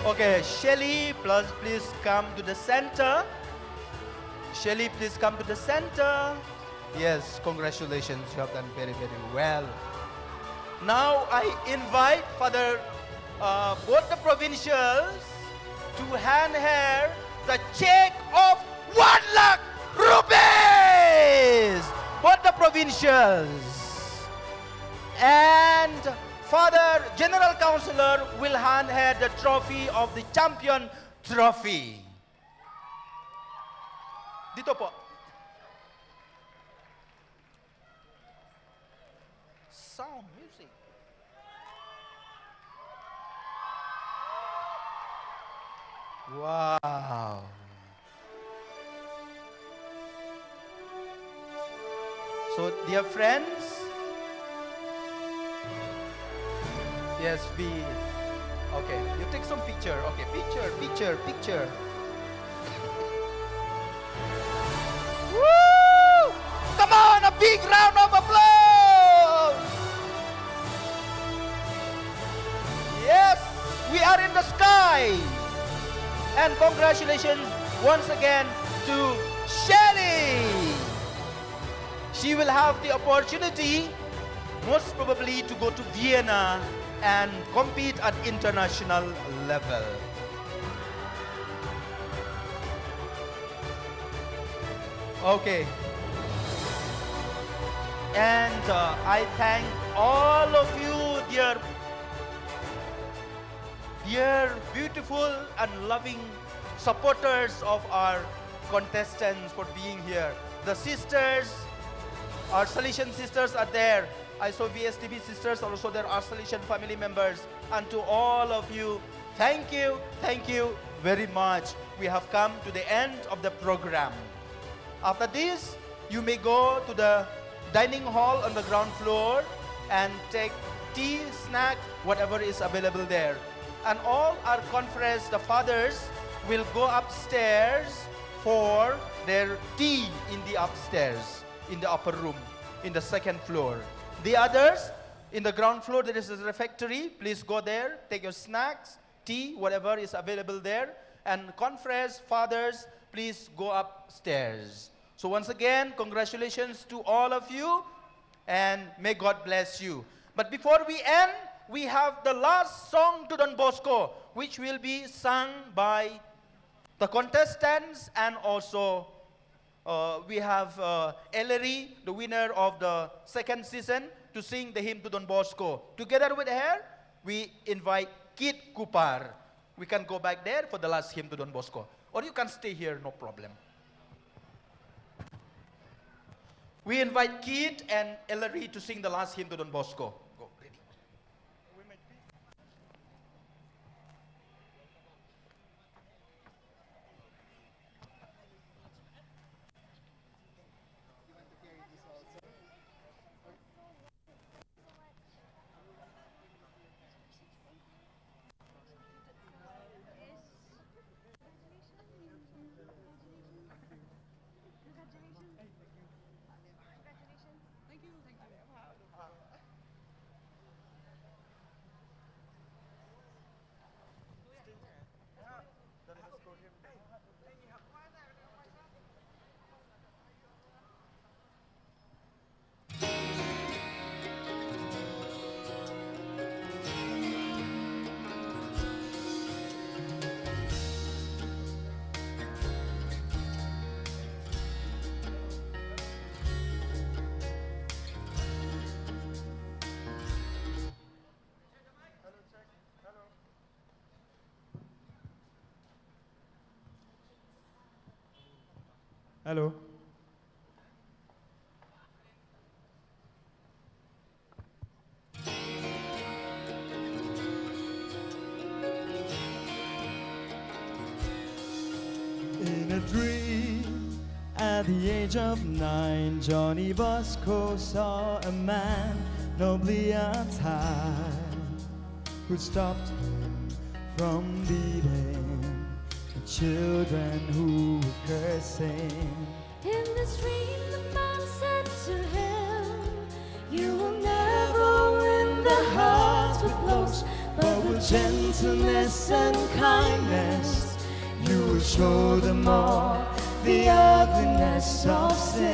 Okay, Shelly, please come to the center. Shelly, please come to the center. Yes, congratulations. You have done very, very well. Now I invite Father, both the provincials to hand her the check of 1 lakh rupees. Both the provincials. And Father General Councillor will hand her the trophy of the champion trophy. Dito po. Sound music. Wow. So dear friends, yes, okay, you take some picture. Okay, picture. Woo! Come on, a big round of applause! Yes, we are in the sky. And congratulations once again to Shelly. She will have the opportunity, most probably, to go to Vienna and compete at international level. Okay. And I thank all of you, dear beautiful and loving supporters of our contestants for being here. The sisters, our Salesian sisters are there. I saw VSTV sisters, also there are Salesian family members. And to all of you, thank you very much. We have come to the end of the program. After this, you may go to the dining hall on the ground floor and take tea, snack, whatever is available there. And all our conference, the fathers, will go upstairs for their tea in the upstairs, in the upper room, in the second floor. The others, in the ground floor, there is a refectory. Please go there, take your snacks, tea, whatever is available there. And conference, fathers, please go upstairs. So once again, congratulations to all of you, and may God bless you. But before we end, we have the last song to Don Bosco, which will be sung by the contestants, and also we have Ellery, the winner of the second season, to sing the hymn to Don Bosco. Together with her, we invite Kid Kupar. We can go back there for the last hymn to Don Bosco. Or you can stay here, no problem. We invite Keith and Ellery to sing the last hymn to Don Bosco. Go, ready? Hello. In a dream, at the age of 9, Johnny Bosco saw a man nobly attired who stopped him from beating the children who were cursing. In this dream, the man said to him, "You will never win the hearts with blows, but with gentleness and kindness, you will show them all the ugliness of sin."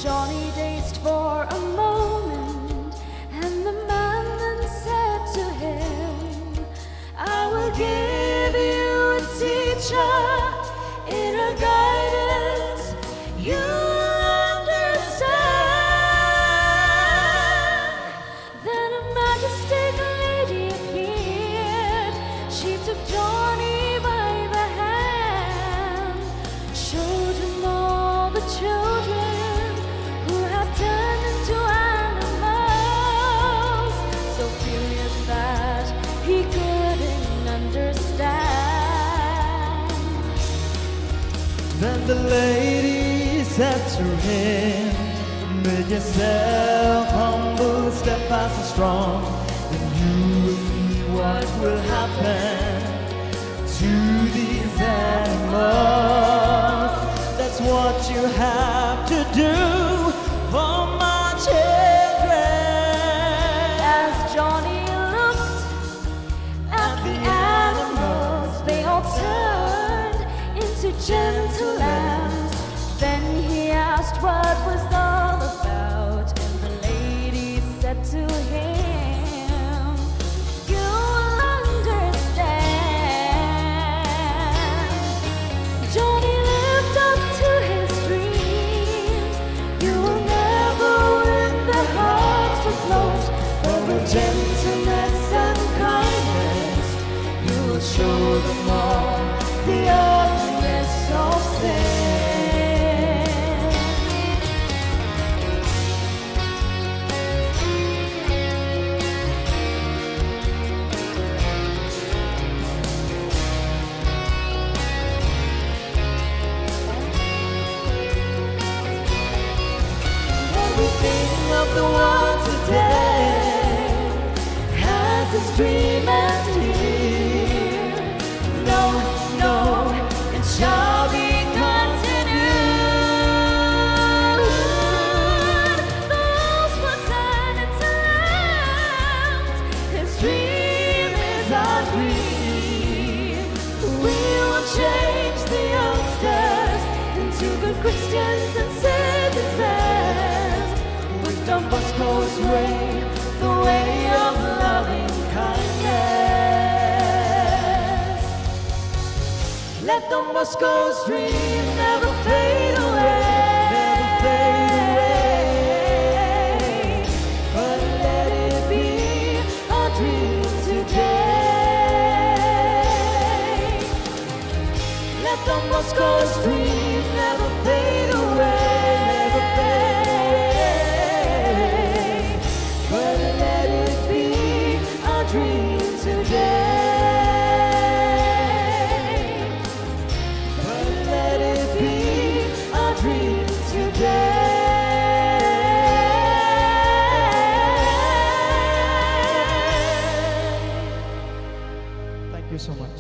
Johnny dazed for a moment, and the man then said to him, "I will give you a teacher, inner guidance, you'll understand." Then a majestic lady appeared. She took Johnny by the hand, showed him all the children who had turned into animals, so furious that he couldn't understand. Then the lady said to him, "Make yourself humble, step fast and strong, and you will see what will happen to these animals. That's what you have to do for my children." As Johnny looked at the animals, they all turned into gentle lambs. Then he asked what was all about, and the lady said to him, "You will understand." Johnny lived up to his dreams. You will never win the hearts with blows, but with gentleness and kindness, you will show them all the ugliness of sin. Everything of the world today has its dream and here. No, no, it shall be continued. Those pretending to lambs, his dream is our dream. We will change the youngsters into good Christians and citizens, with Don Bosco's way, the way of loving kindness. Let Don Bosco's dream never fade away, never fade away, but let it be a dream Cause dreams never fade away, never fade away. But let it be a dream today. But let it be a dream today. Thank you so much.